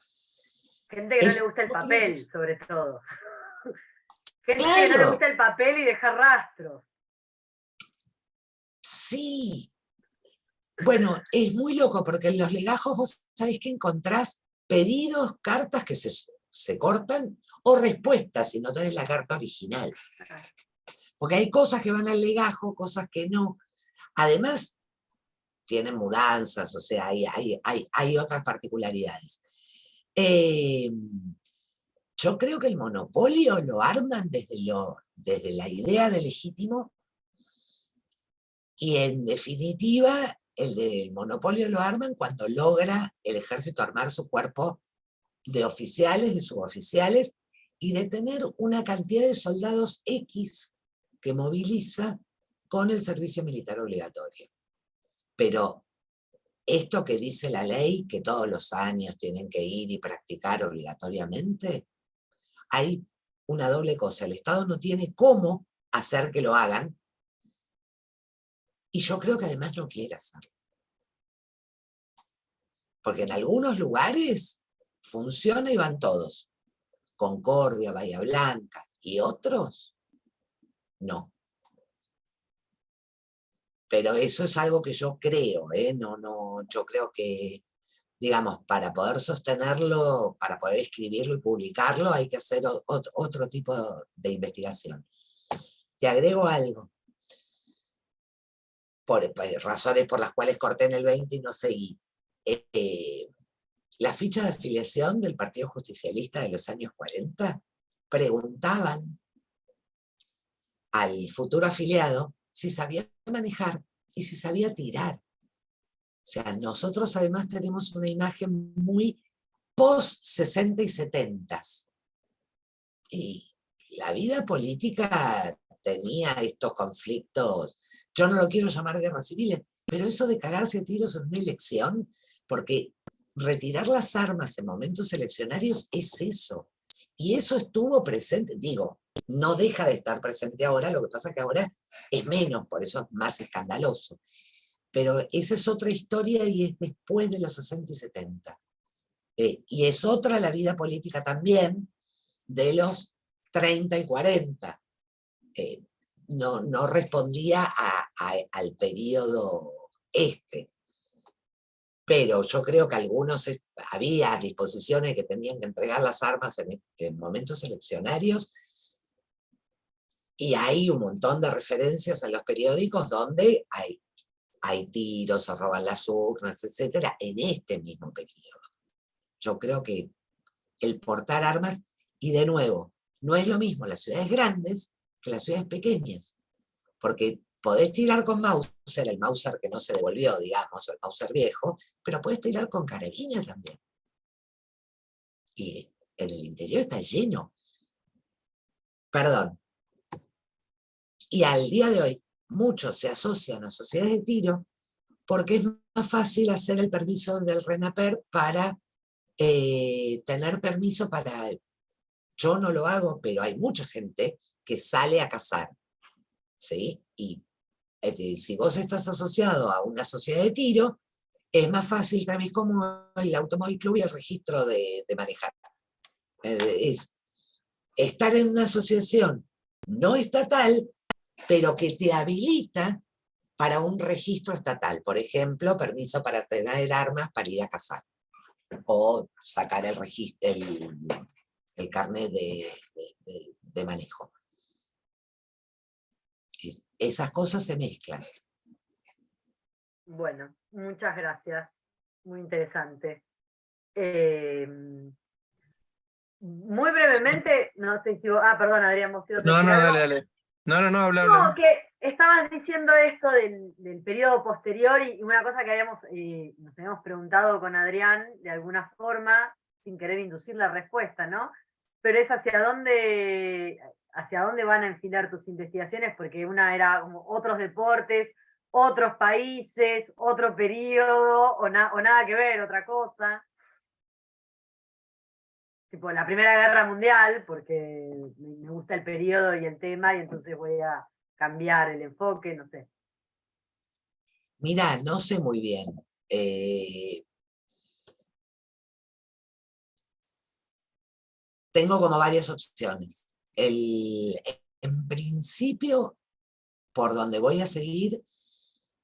Gente que no le gusta el papel, sobre todo. Gente ¡claro! que no le gusta el papel y dejar rastros. Sí. Bueno, es muy loco porque en los legajos vos sabés que encontrás pedidos, cartas que se cortan, o respuestas si no tenés la carta original. Porque hay cosas que van al legajo, cosas que no. Además, tienen mudanzas, o sea, hay otras particularidades. Yo creo que el monopolio lo arman desde la idea de legítimo, y en definitiva el monopolio lo arman cuando logra el ejército armar su cuerpo de oficiales, de suboficiales, y de tener una cantidad de soldados X que moviliza con el servicio militar obligatorio. Pero esto que dice la ley, que todos los años tienen que ir y practicar obligatoriamente, hay una doble cosa. El Estado no tiene cómo hacer que lo hagan, y yo creo que además no quiere hacerlo. Porque en algunos lugares funciona y van todos. Concordia, Bahía Blanca, y otros no. Pero eso es algo que yo creo, yo creo que, digamos, para poder sostenerlo, para poder escribirlo y publicarlo, hay que hacer otro tipo de investigación. Te agrego algo, por razones por las cuales corté en el 20 y no seguí. Las fichas de afiliación del Partido Justicialista de los años 40 preguntaban al futuro afiliado si sabía manejar y si sabía tirar. O sea, nosotros además tenemos una imagen muy post 60 y 70. Y la vida política tenía estos conflictos, yo no lo quiero llamar guerras civiles, pero eso de cagarse a tiros en una elección, porque retirar las armas en momentos eleccionarios es eso. Y eso estuvo presente, digo, no deja de estar presente ahora, lo que pasa es que ahora es menos, por eso es más escandaloso. Pero esa es otra historia y es después de los 60 y 70. Y es otra la vida política también de los 30 y 40. No respondía al periodo pero yo creo que había disposiciones que tenían que entregar las armas en momentos eleccionarios, y hay un montón de referencias en los periódicos donde hay tiros, se roban las urnas, etcétera, en este mismo periodo. Yo creo que el portar armas, y de nuevo, no es lo mismo las ciudades grandes que las ciudades pequeñas, porque podés tirar con Mauser, el Mauser que no se devolvió, digamos, o el Mauser viejo, pero podés tirar con carabina también. Y en el interior está lleno. Perdón. Y al día de hoy, muchos se asocian a sociedades de tiro porque es más fácil hacer el permiso del RENAPER para tener permiso para Yo no lo hago, pero hay mucha gente que sale a cazar, ¿sí? Y si vos estás asociado a una sociedad de tiro, es más fácil también como el Automóvil Club y el registro de manejar. Es estar en una asociación no estatal, pero que te habilita para un registro estatal. Por ejemplo, permiso para tener armas para ir a cazar. O sacar el registro, el carnet de manejo. Esas cosas se mezclan. Bueno, muchas gracias. Muy interesante. Muy brevemente, no sé si vos... Ah, perdón, Adrián, vos ibas a No, decir no, algo. dale. No, habla. No, que estabas diciendo esto del periodo posterior y una cosa que nos habíamos preguntado con Adrián de alguna forma, sin querer inducir la respuesta, ¿no? Pero es hacia dónde van a enfilar tus investigaciones, porque una era como otros deportes, otros países, otro periodo, o nada que ver, otra cosa. Tipo la Primera Guerra Mundial, porque me gusta el periodo y el tema, y entonces voy a cambiar el enfoque, no sé. Mira, no sé muy bien. Tengo como varias opciones. En principio, por donde voy a seguir,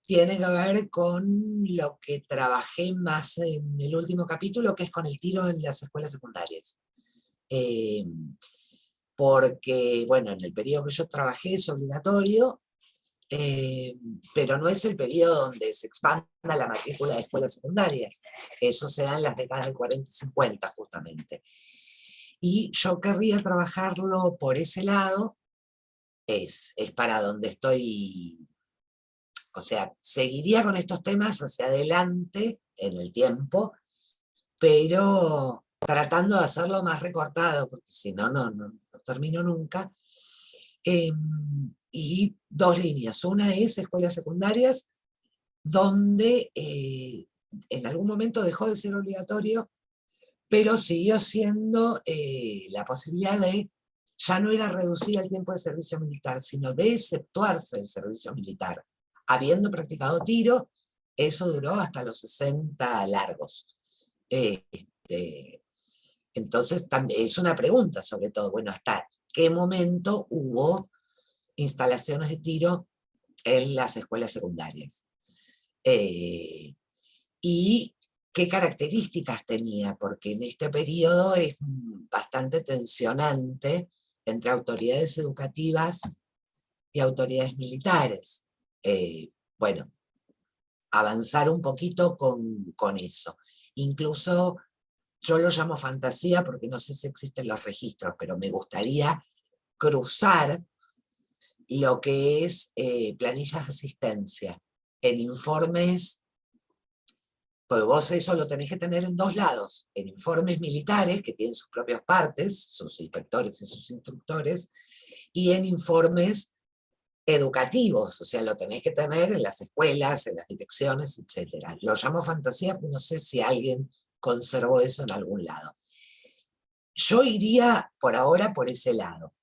tiene que ver con lo que trabajé más en el último capítulo, que es con el tiro en las escuelas secundarias. Porque, bueno, en el periodo que yo trabajé es obligatorio, pero no es el periodo donde se expanda la matrícula de escuelas secundarias. Eso se da en las décadas del 40 y 50, justamente. Y yo querría trabajarlo por ese lado, es para donde estoy, o sea, seguiría con estos temas hacia adelante en el tiempo, pero tratando de hacerlo más recortado, porque si no, no termino nunca. Y dos líneas. Una es escuelas secundarias, donde en algún momento dejó de ser obligatorio, pero siguió siendo la posibilidad de ya no ir a reducir el tiempo de servicio militar, sino de exceptuarse del servicio militar. Habiendo practicado tiro, eso duró hasta los 60 largos. Entonces, es una pregunta sobre todo, bueno, ¿hasta qué momento hubo instalaciones de tiro en las escuelas secundarias? Y qué características tenía, porque en este periodo es bastante tensionante entre autoridades educativas y autoridades militares. Bueno, avanzar un poquito con eso. Incluso yo lo llamo fantasía porque no sé si existen los registros, pero me gustaría cruzar lo que es planillas de asistencia en informes. Pues vos eso lo tenés que tener en dos lados, en informes militares, que tienen sus propias partes, sus inspectores y sus instructores, y en informes educativos, o sea, lo tenés que tener en las escuelas, en las direcciones, etc. Lo llamo fantasía, pero no sé si alguien conservó eso en algún lado. Yo iría por ahora por ese lado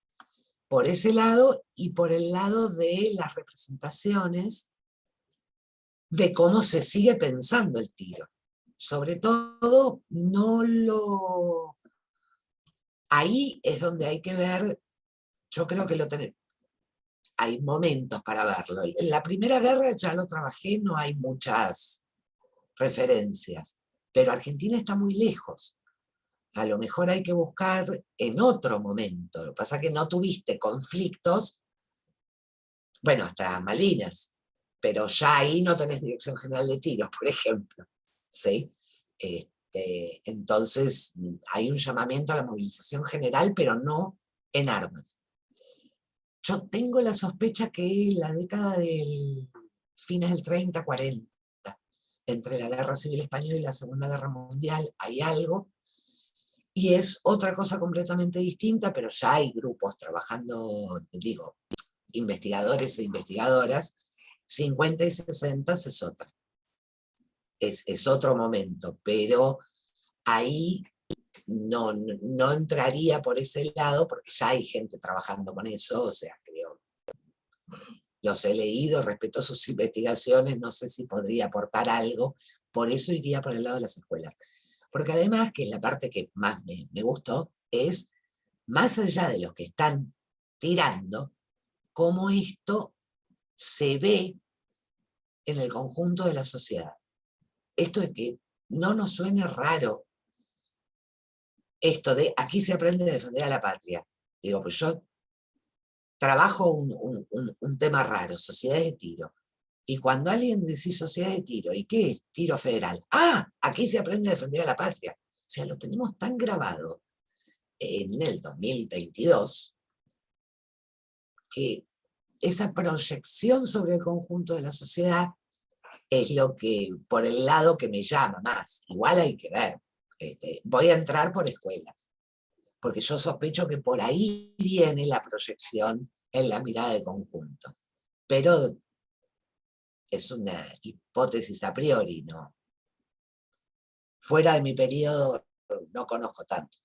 y por el lado de las representaciones de cómo se sigue pensando el tiro. Sobre todo, ahí es donde hay que ver, yo creo que hay momentos para verlo. En la Primera Guerra ya lo trabajé, no hay muchas referencias, pero Argentina está muy lejos. A lo mejor hay que buscar en otro momento. Lo que pasa es que no tuviste conflictos, bueno, hasta Malvinas, pero ya ahí no tenés Dirección General de Tiros, por ejemplo. ¿Sí? Entonces hay un llamamiento a la movilización general, pero no en armas. Yo tengo la sospecha que en la década del fines del 30, 40, entre la Guerra Civil Española y la Segunda Guerra Mundial, hay algo, y es otra cosa completamente distinta, pero ya hay grupos trabajando, digo, investigadores e investigadoras, 50 y 60 es otra. Es otro momento, pero ahí no entraría por ese lado, porque ya hay gente trabajando con eso, o sea, creo, los he leído, respeto sus investigaciones, no sé si podría aportar algo, por eso iría por el lado de las escuelas. Porque además, que es la parte que más me gustó, es, más allá de los que están tirando, cómo esto se ve en el conjunto de la sociedad. Esto de que no nos suene raro, esto de aquí se aprende a defender a la patria. Digo, pues yo trabajo un tema raro, sociedades de tiro. Y cuando alguien dice sociedad de tiro, ¿y qué es tiro federal? ¡Ah! Aquí se aprende a defender a la patria. O sea, lo tenemos tan grabado en el 2022 que esa proyección sobre el conjunto de la sociedad es lo que, por el lado que me llama más. Igual hay que ver. Voy a entrar por escuelas, porque yo sospecho que por ahí viene la proyección en la mirada de conjunto. Pero es una hipótesis a priori, ¿no? Fuera de mi periodo no conozco tanto.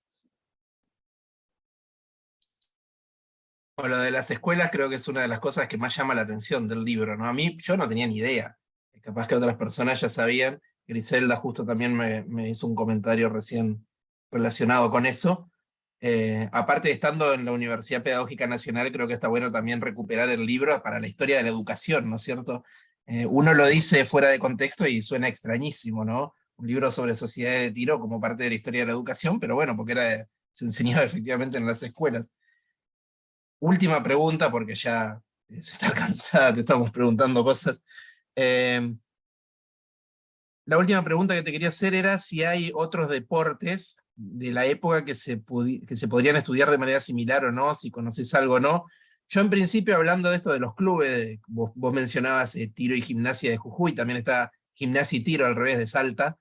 O lo de las escuelas creo que es una de las cosas que más llama la atención del libro, ¿no? A mí, yo no tenía ni idea. Capaz que otras personas ya sabían. Griselda justo también me hizo un comentario recién relacionado con eso. Aparte de estando en la Universidad Pedagógica Nacional, creo que está bueno también recuperar el libro para la historia de la educación, ¿no es cierto? Uno lo dice fuera de contexto y suena extrañísimo, ¿no? Un libro sobre sociedades de tiro como parte de la historia de la educación, pero bueno, porque se enseñaba efectivamente en las escuelas. Última pregunta, porque ya se está cansada, te estamos preguntando cosas. La última pregunta que te quería hacer era si hay otros deportes de la época que se podrían estudiar de manera similar o no, si conoces algo o no. Yo en principio, hablando de esto de los clubes, vos mencionabas tiro y gimnasia de Jujuy, también está gimnasia y tiro al revés de Salta.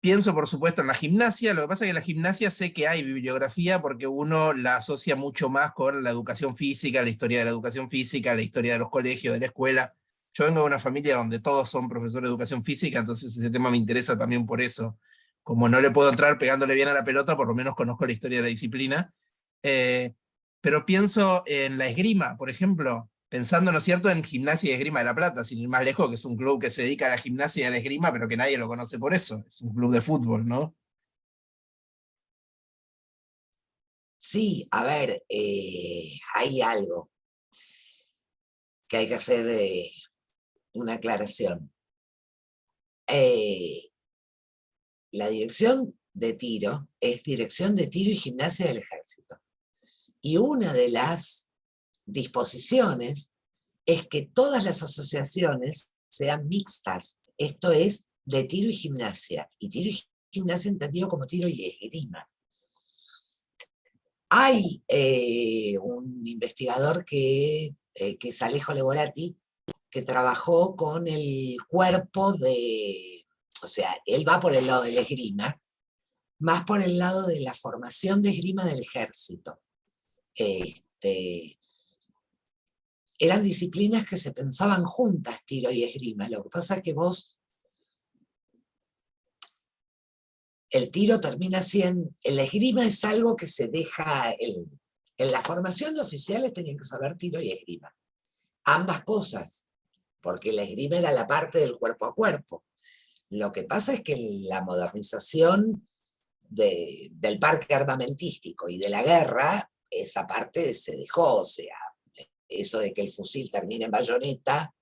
Pienso, por supuesto, en la gimnasia. Lo que pasa es que en la gimnasia sé que hay bibliografía porque uno la asocia mucho más con la educación física, la historia de la educación física, la historia de los colegios, de la escuela. Yo vengo de una familia donde todos son profesores de educación física, entonces ese tema me interesa también por eso. Como no le puedo entrar pegándole bien a la pelota, por lo menos conozco la historia de la disciplina. Eh, pero pienso en la esgrima, por ejemplo, pensando, ¿no es cierto?, en Gimnasia y Esgrima de La Plata, sin ir más lejos, que es un club que se dedica a la gimnasia y a la esgrima, pero que nadie lo conoce por eso. Es un club de fútbol, ¿no? Sí, a ver, hay algo que hay que hacer una aclaración. La dirección de tiro es Dirección de Tiro y Gimnasia del Ejército. Y una de las disposiciones es que todas las asociaciones sean mixtas. Esto es de tiro y gimnasia. Y tiro y gimnasia entendido como tiro y esgrima. Hay un investigador que es Alejo Leborati, que trabajó con el cuerpo de... O sea, él va por el lado del esgrima, más por el lado de la formación de esgrima del ejército. Eran disciplinas que se pensaban juntas, tiro y esgrima. Lo que pasa es que el tiro termina siendo, el esgrima es algo que se deja, en la formación de oficiales tenían que saber tiro y esgrima. Ambas cosas, porque la esgrima era la parte del cuerpo a cuerpo. Lo que pasa es que la modernización del parque armamentístico y de la guerra, esa parte se dejó, o sea, eso de que el fusil termine en bayoneta,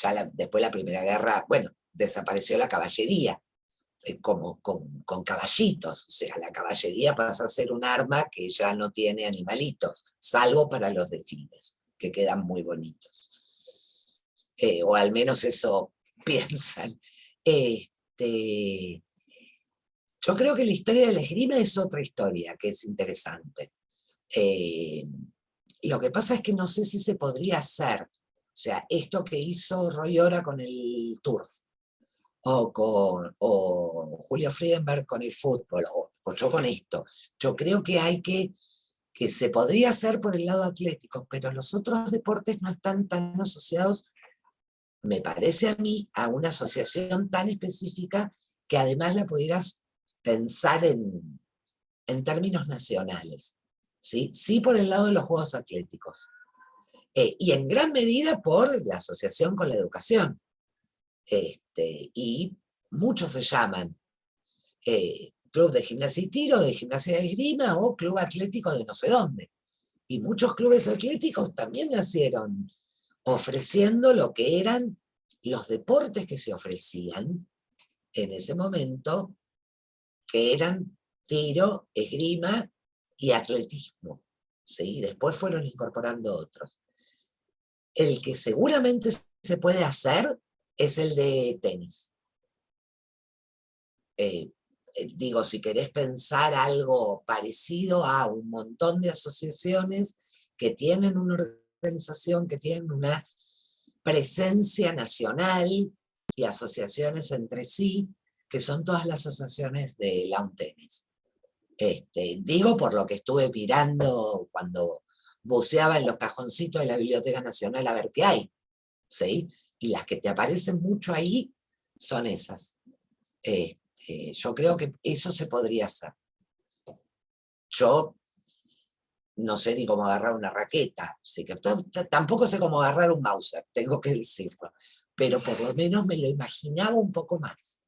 ya después de la Primera Guerra, bueno, desapareció la caballería, como con caballitos, o sea, la caballería pasa a ser un arma que ya no tiene animalitos, salvo para los desfiles, que quedan muy bonitos. O al menos eso piensan. Yo creo que la historia de la esgrima es otra historia que es interesante. Lo que pasa es que no sé si se podría hacer, o sea, esto que hizo Royora con el turf, o Julio Friedenberg con el fútbol, o yo con esto. Yo creo que que se podría hacer por el lado atlético, pero los otros deportes no están tan asociados, me parece a mí, a una asociación tan específica que además la pudieras pensar en términos nacionales. ¿Sí? Sí, por el lado de los Juegos Atléticos. Y en gran medida por la asociación con la educación. Y muchos se llaman Club de Gimnasia y Tiro, de Gimnasia y Esgrima, o Club Atlético de no sé dónde. Y muchos clubes atléticos también nacieron ofreciendo lo que eran los deportes que se ofrecían en ese momento, que eran tiro, esgrima y atletismo. ¿Sí? Después fueron incorporando otros. El que seguramente se puede hacer es el de tenis. Digo, si querés pensar algo parecido a un montón de asociaciones que tienen una organización, que tienen una presencia nacional y asociaciones entre sí, que son todas las asociaciones de lawn tenis. Digo por lo que estuve mirando cuando buceaba en los cajoncitos de la Biblioteca Nacional a ver qué hay, ¿sí? Y las que te aparecen mucho ahí son esas. Yo creo que eso se podría hacer. Yo no sé ni cómo agarrar una raqueta, así que tampoco sé cómo agarrar un Mauser, tengo que decirlo, pero por lo menos me lo imaginaba un poco más.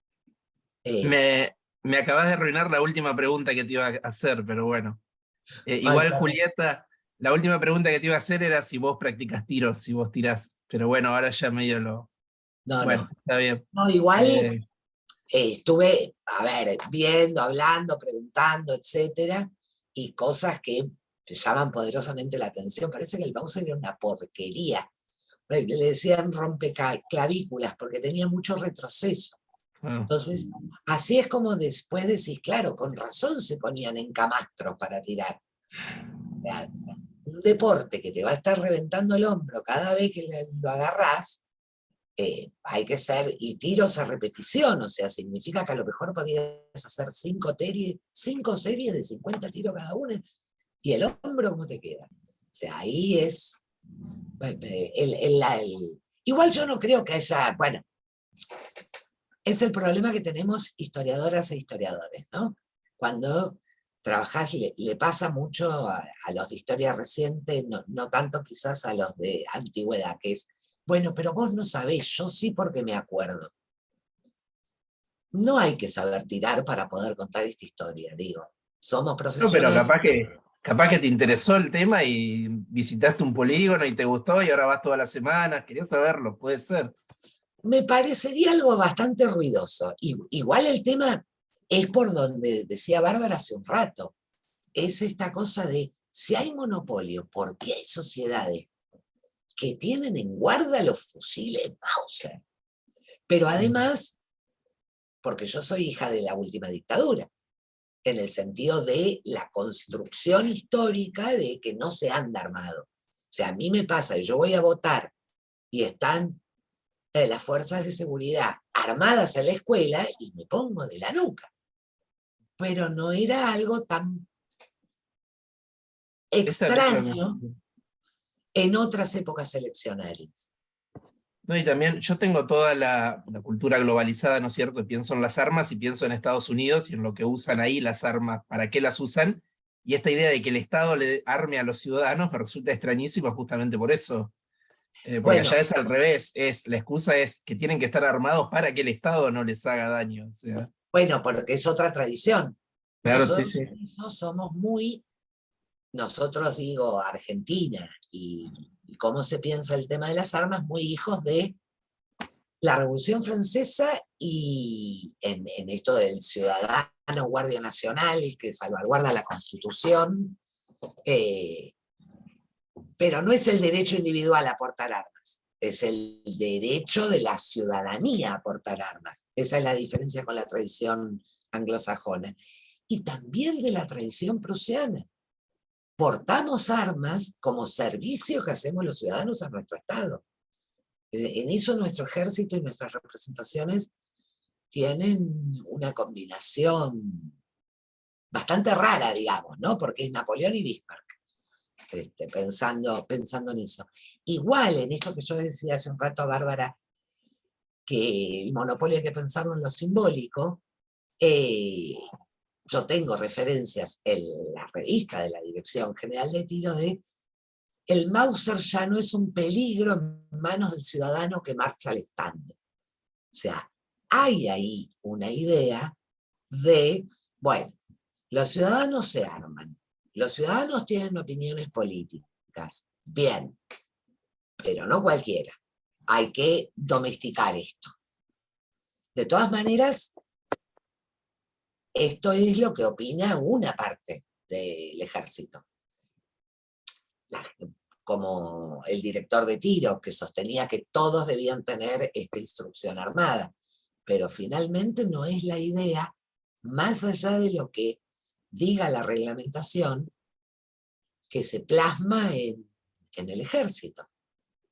Me acabas de arruinar la última pregunta que te iba a hacer, pero bueno. Igual, Perdón. Julieta, la última pregunta que te iba a hacer era si vos practicas tiros, si vos tirás. Pero bueno, ahora ya medio lo... No, Bueno, está bien. no, igual Eh, estuve, a ver, viendo, hablando, preguntando, etcétera, y cosas que te llaman poderosamente la atención. Parece que el Mauser era una porquería. Le decían rompeclavículas porque tenía mucho retroceso. bueno, Entonces, así es como después decís, claro, con razón se ponían en camastros para tirar. O sea, un deporte que te va a estar reventando el hombro cada vez que lo agarrás, hay que ser, y tiros a repetición, o sea, significa que a lo mejor podías hacer 5 series de 50 tiros cada una, y el hombro, ¿cómo te queda? O sea, ahí es... Igual yo no creo que haya, bueno, es el problema que tenemos historiadoras e historiadores, ¿no? Cuando trabajás, le pasa mucho a los de historia reciente, no tanto quizás a los de antigüedad, que es, bueno, pero vos no sabés, yo sí porque me acuerdo. No hay que saber tirar para poder contar esta historia, digo. Somos no, pero profesionales. capaz que te interesó el tema y visitaste un polígono y te gustó y ahora vas todas las semanas, querías saberlo, puede ser. Me parecería algo bastante ruidoso. Igual el tema es por donde decía Bárbara hace un rato. Es esta cosa de, si hay monopolio, ¿por qué hay sociedades que tienen en guarda los fusiles Mauser? Pero además, porque yo soy hija de la última dictadura, en el sentido de la construcción histórica de que no se anda armado. O sea, a mí me pasa, yo voy a votar y están las fuerzas de seguridad armadas en la escuela y me pongo de la nuca. Pero no era algo tan Esa es extraño en otras épocas eleccionarias. No, y también yo tengo toda la cultura globalizada, ¿no es cierto? Pienso en las armas y pienso en Estados Unidos y en lo que usan ahí las armas, para qué las usan. Y esta idea de que el Estado le arme a los ciudadanos me resulta extrañísima justamente por eso. Porque Bueno, allá es al revés, la excusa es que tienen que estar armados para que el Estado no les haga daño. O sea, bueno, porque es otra tradición. claro, sí, Nosotros sí. somos muy, nosotros digo Argentina, y cómo se piensa el tema de las armas, muy hijos de la Revolución Francesa y en esto del ciudadano guardia nacional que salvaguarda la Constitución, pero no es el derecho individual a portar armas, es el derecho de la ciudadanía a portar armas. Esa es la diferencia con la tradición anglosajona. Y también de la tradición prusiana. Portamos armas como servicio que hacemos los ciudadanos a nuestro Estado. En eso nuestro ejército y nuestras representaciones tienen una combinación bastante rara, digamos, ¿no? Porque es Napoleón y Bismarck, pensando en eso. Igual, en esto que yo decía hace un rato a Bárbara, que el monopolio hay que pensarlo en lo simbólico, yo tengo referencias en la revista de la Dirección General de Tiro de el Mauser ya no es un peligro en manos del ciudadano que marcha al stand. O sea, hay ahí una idea de, bueno, los ciudadanos se arman, los ciudadanos tienen opiniones políticas, bien, pero no cualquiera. Hay que domesticar esto. De todas maneras, esto es lo que opina una parte del ejército. Como el director de tiro, que sostenía que todos debían tener esta instrucción armada. Pero finalmente no es la idea, más allá de lo que diga la reglamentación, que se plasma en el ejército.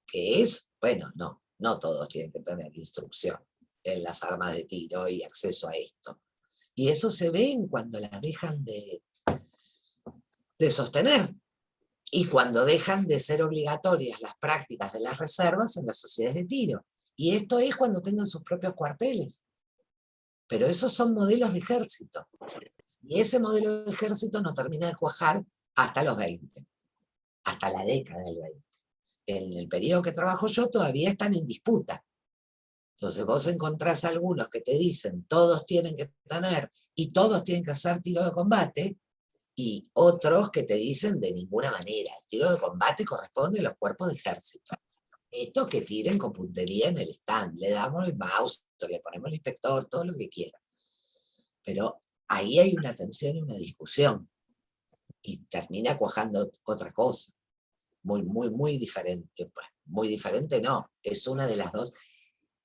Que es, bueno, no todos tienen que tener instrucción en las armas de tiro y acceso a esto. Y eso se ve en cuando las dejan de sostener. Y cuando dejan de ser obligatorias las prácticas de las reservas en las sociedades de tiro. Y esto es cuando tengan sus propios cuarteles. Pero esos son modelos de ejército. Y ese modelo de ejército no termina de cuajar hasta los 20. Hasta la década del 20. En el periodo que trabajo yo todavía están en disputa. Entonces vos encontrás algunos que te dicen todos tienen que tener y todos tienen que hacer tiro de combate, y otros que te dicen de ninguna manera. El tiro de combate corresponde a los cuerpos de ejército. Estos que tiren con puntería en el stand, le damos el mouse, le ponemos el inspector, todo lo que quieran. Pero ahí hay una tensión y una discusión. Y termina cuajando otra cosa. Muy diferente. Pues, muy diferente no, es una de las dos.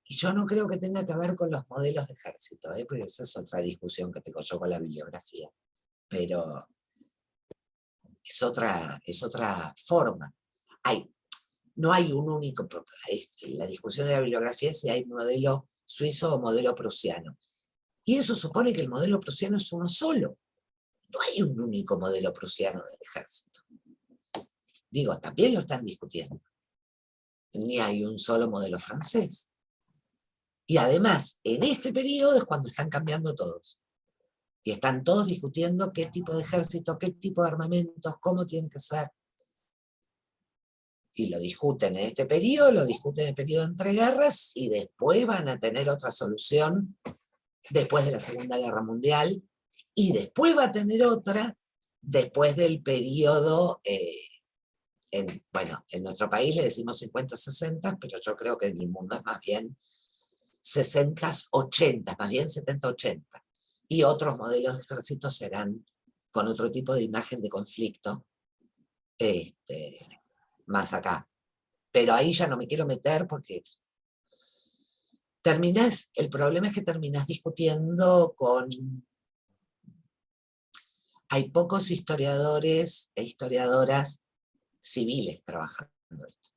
Y yo no creo que tenga que ver con los modelos de ejército, porque esa es otra discusión que tengo yo con la bibliografía. Pero es otra forma. No hay un único, la discusión de la bibliografía es si hay modelo suizo o modelo prusiano. Y eso supone que el modelo prusiano es uno solo. No hay un único modelo prusiano del ejército. Digo, también lo están discutiendo. Ni hay un solo modelo francés. Y además, en este periodo es cuando están cambiando todos. Y están todos discutiendo qué tipo de ejército, qué tipo de armamentos, cómo tiene que ser. Y lo discuten en este periodo, lo discuten en el periodo de entreguerras, y después van a tener otra solución después de la Segunda Guerra Mundial, y después va a tener otra después del periodo, bueno, en nuestro país le decimos 50-60, pero yo creo que en el mundo es más bien 60-80, más bien 70-80. Y otros modelos de ejércitos serán con otro tipo de imagen de conflicto, más acá. Pero ahí ya no me quiero meter porque el problema es que terminás discutiendo con... Hay pocos historiadores e historiadoras civiles trabajando esto.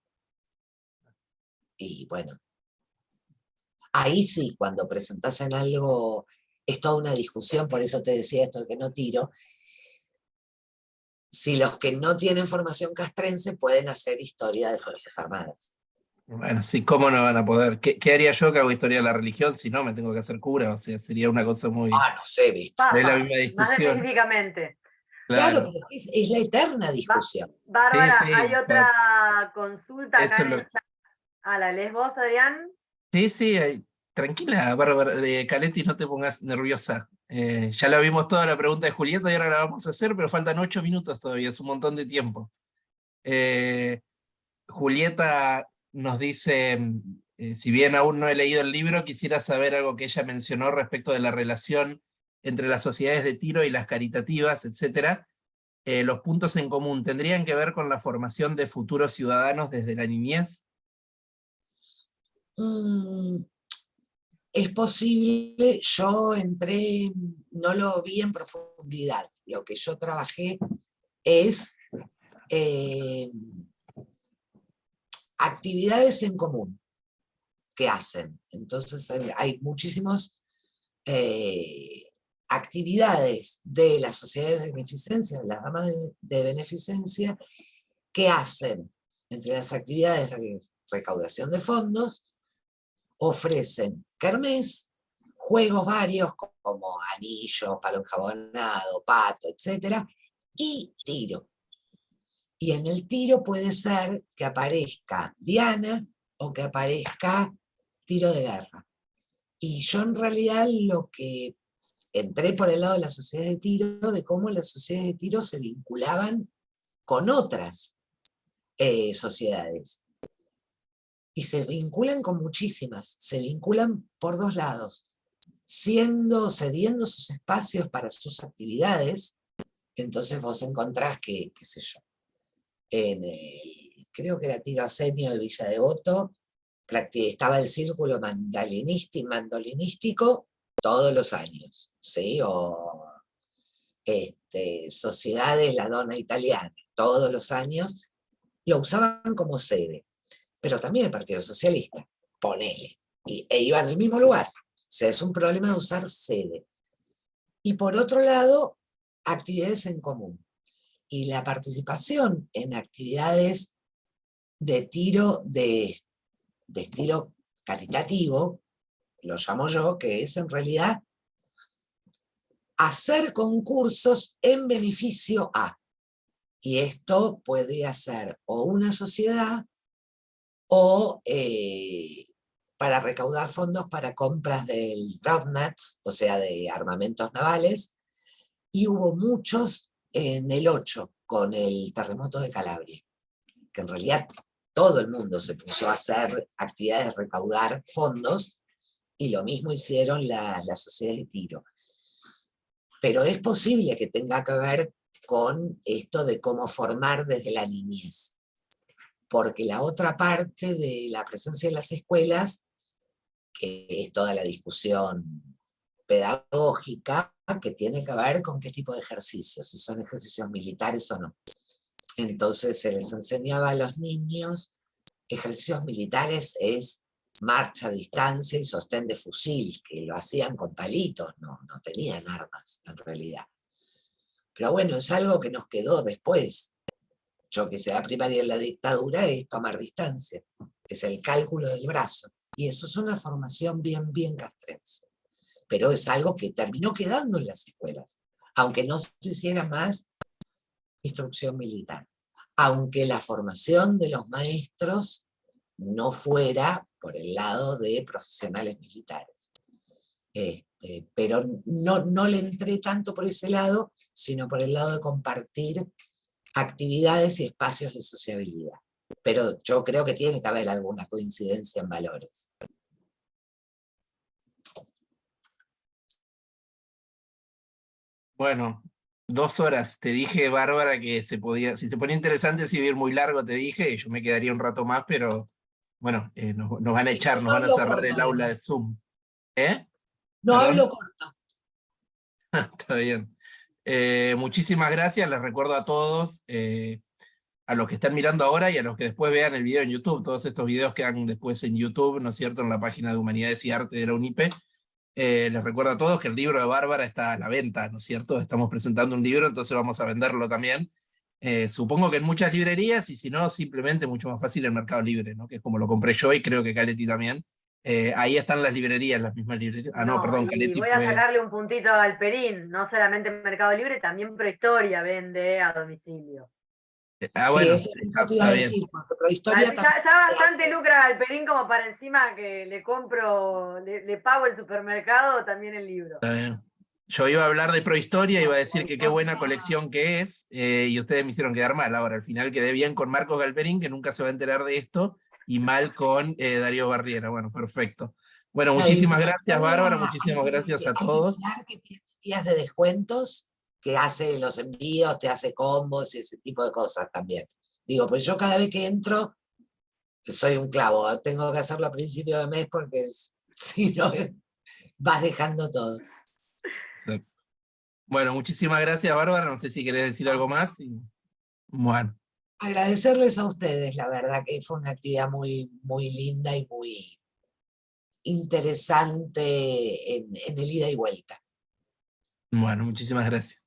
Y bueno, ahí sí, cuando presentás en algo, es toda una discusión, por eso te decía esto de que no tiro. Si los que no tienen formación castrense pueden hacer historia de Fuerzas Armadas. Bueno, sí, ¿cómo no van a poder? ¿Qué haría yo que hago historia de la religión si no me tengo que hacer cura? O sea, sería una cosa muy... No sé, ¿viste? Es la misma Más discusión. específicamente. Claro, Claro. pero es la eterna discusión. Bárbara, Sí, hay otra consulta acá eso en es el lo... chat. ¿La lees vos, Adrián? Sí, tranquila, Bárbara, Caletti, no te pongas nerviosa. Ya la vimos toda la pregunta de Julieta y ahora la vamos a hacer, pero faltan 8 minutos todavía, es un montón de tiempo. Julieta nos dice, si bien aún no he leído el libro, quisiera saber algo que ella mencionó respecto de la relación entre las sociedades de tiro y las caritativas, etc. Los puntos en común, ¿tendrían que ver con la formación de futuros ciudadanos desde la niñez? Es posible, yo entré, no lo vi en profundidad. Lo que yo trabajé es actividades en común que hacen. Entonces hay muchísimas actividades de las sociedades de beneficencia, de las damas de beneficencia, que hacen, entre las actividades de recaudación de fondos, ofrecen kermés, juegos varios como anillo, palo enjabonado, pato, etc. Y tiro. Y en el tiro puede ser que aparezca Diana o que aparezca tiro de guerra. Y yo en realidad lo que entré por el lado de las sociedades de tiro, de cómo las sociedades de tiro se vinculaban con otras sociedades. Y se vinculan con muchísimas, se vinculan por dos lados, cediendo sus espacios para sus actividades. Entonces vos encontrás que, qué sé yo, creo que era Tiro Asenio de Villa Devoto, estaba el círculo mandolinístico todos los años, ¿sí? O sociedades La Donna Italiana, todos los años, lo usaban como sede. Pero también el Partido Socialista, ponele, e iban al mismo lugar. O sea, es un problema de usar sede. Y por otro lado, actividades en común. Y la participación en actividades de tiro de estilo caritativo, lo llamo yo, que es en realidad hacer concursos en beneficio a. Y esto puede hacer o una sociedad o para recaudar fondos para compras del Draftnats, o sea, de armamentos navales, y hubo muchos en el 8, con el terremoto de Calabria, que en realidad todo el mundo se puso a hacer actividades de recaudar fondos, y lo mismo hicieron las sociedades de tiro. Pero es posible que tenga que ver con esto de cómo formar desde la niñez. Porque la otra parte de la presencia en las escuelas, que es toda la discusión pedagógica, que tiene que ver con qué tipo de ejercicios, si son ejercicios militares o no. Entonces se les enseñaba a los niños, ejercicios militares es marcha a distancia y sostén de fusil, que lo hacían con palitos, no tenían armas en realidad. Pero bueno, es algo que nos quedó después. Yo que sea primaria en la dictadura es tomar distancia, es el cálculo del brazo. Y eso es una formación bien castrense. Pero es algo que terminó quedando en las escuelas, aunque no se hiciera más instrucción militar. Aunque la formación de los maestros no fuera por el lado de profesionales militares. Pero no le entré tanto por ese lado, sino por el lado de compartir actividades y espacios de sociabilidad. Pero yo creo que tiene que haber alguna coincidencia en valores. Bueno, 2 horas. Te dije, Bárbara, que si se ponía interesante, si iba a ir muy largo, te dije, y yo me quedaría un rato más, pero bueno, nos van a echar, nos van a cerrar el aula de Zoom. ¿Eh? No ¿Perdón? hablo corto. Está bien. Muchísimas gracias, les recuerdo a todos, a los que están mirando ahora y a los que después vean el video en YouTube. Todos estos videos quedan después en YouTube, ¿no es cierto?, en la página de Humanidades y Arte de la UNIPE. Les recuerdo a todos que el libro de Bárbara está a la venta, ¿no es cierto? Estamos presentando un libro, entonces vamos a venderlo también. Supongo que en muchas librerías, y si no, simplemente mucho más fácil en Mercado Libre, ¿no? Que es como lo compré yo y creo que Caletti también. Ahí están las librerías, las mismas librerías. Ah, no, perdón, Y Caletti voy a fue... sacarle un puntito a Galperín, no solamente en Mercado Libre, también Prohistoria vende a domicilio. Sí, bueno, eso te iba está a bien. decir, porque Prohistoria Ya también bastante hace. lucra Galperín como para encima que le compro, le pago el supermercado, también el libro. Está bien. Yo iba a hablar de Prohistoria, iba a decir que qué buena Prohistoria. colección que es, y ustedes me hicieron quedar mal. Ahora, al final quedé bien con Marcos Galperín, que nunca se va a enterar de esto, y mal con Darío Barriera. Bueno, perfecto. Bueno, muchísimas gracias, Bárbara, muchísimas gracias a Hay que todos. mirar que tiene días de descuentos, que hace los envíos, te hace combos y ese tipo de cosas también. Digo, pues yo cada vez que entro, soy un clavo, tengo que hacerlo a principio de mes porque si no, vas dejando todo. Exacto. Bueno, muchísimas gracias, Bárbara. No sé si querés decir algo más. Bueno, Agradecerles a ustedes, la verdad que fue una actividad muy linda y muy interesante en el ida y vuelta. bueno, muchísimas gracias.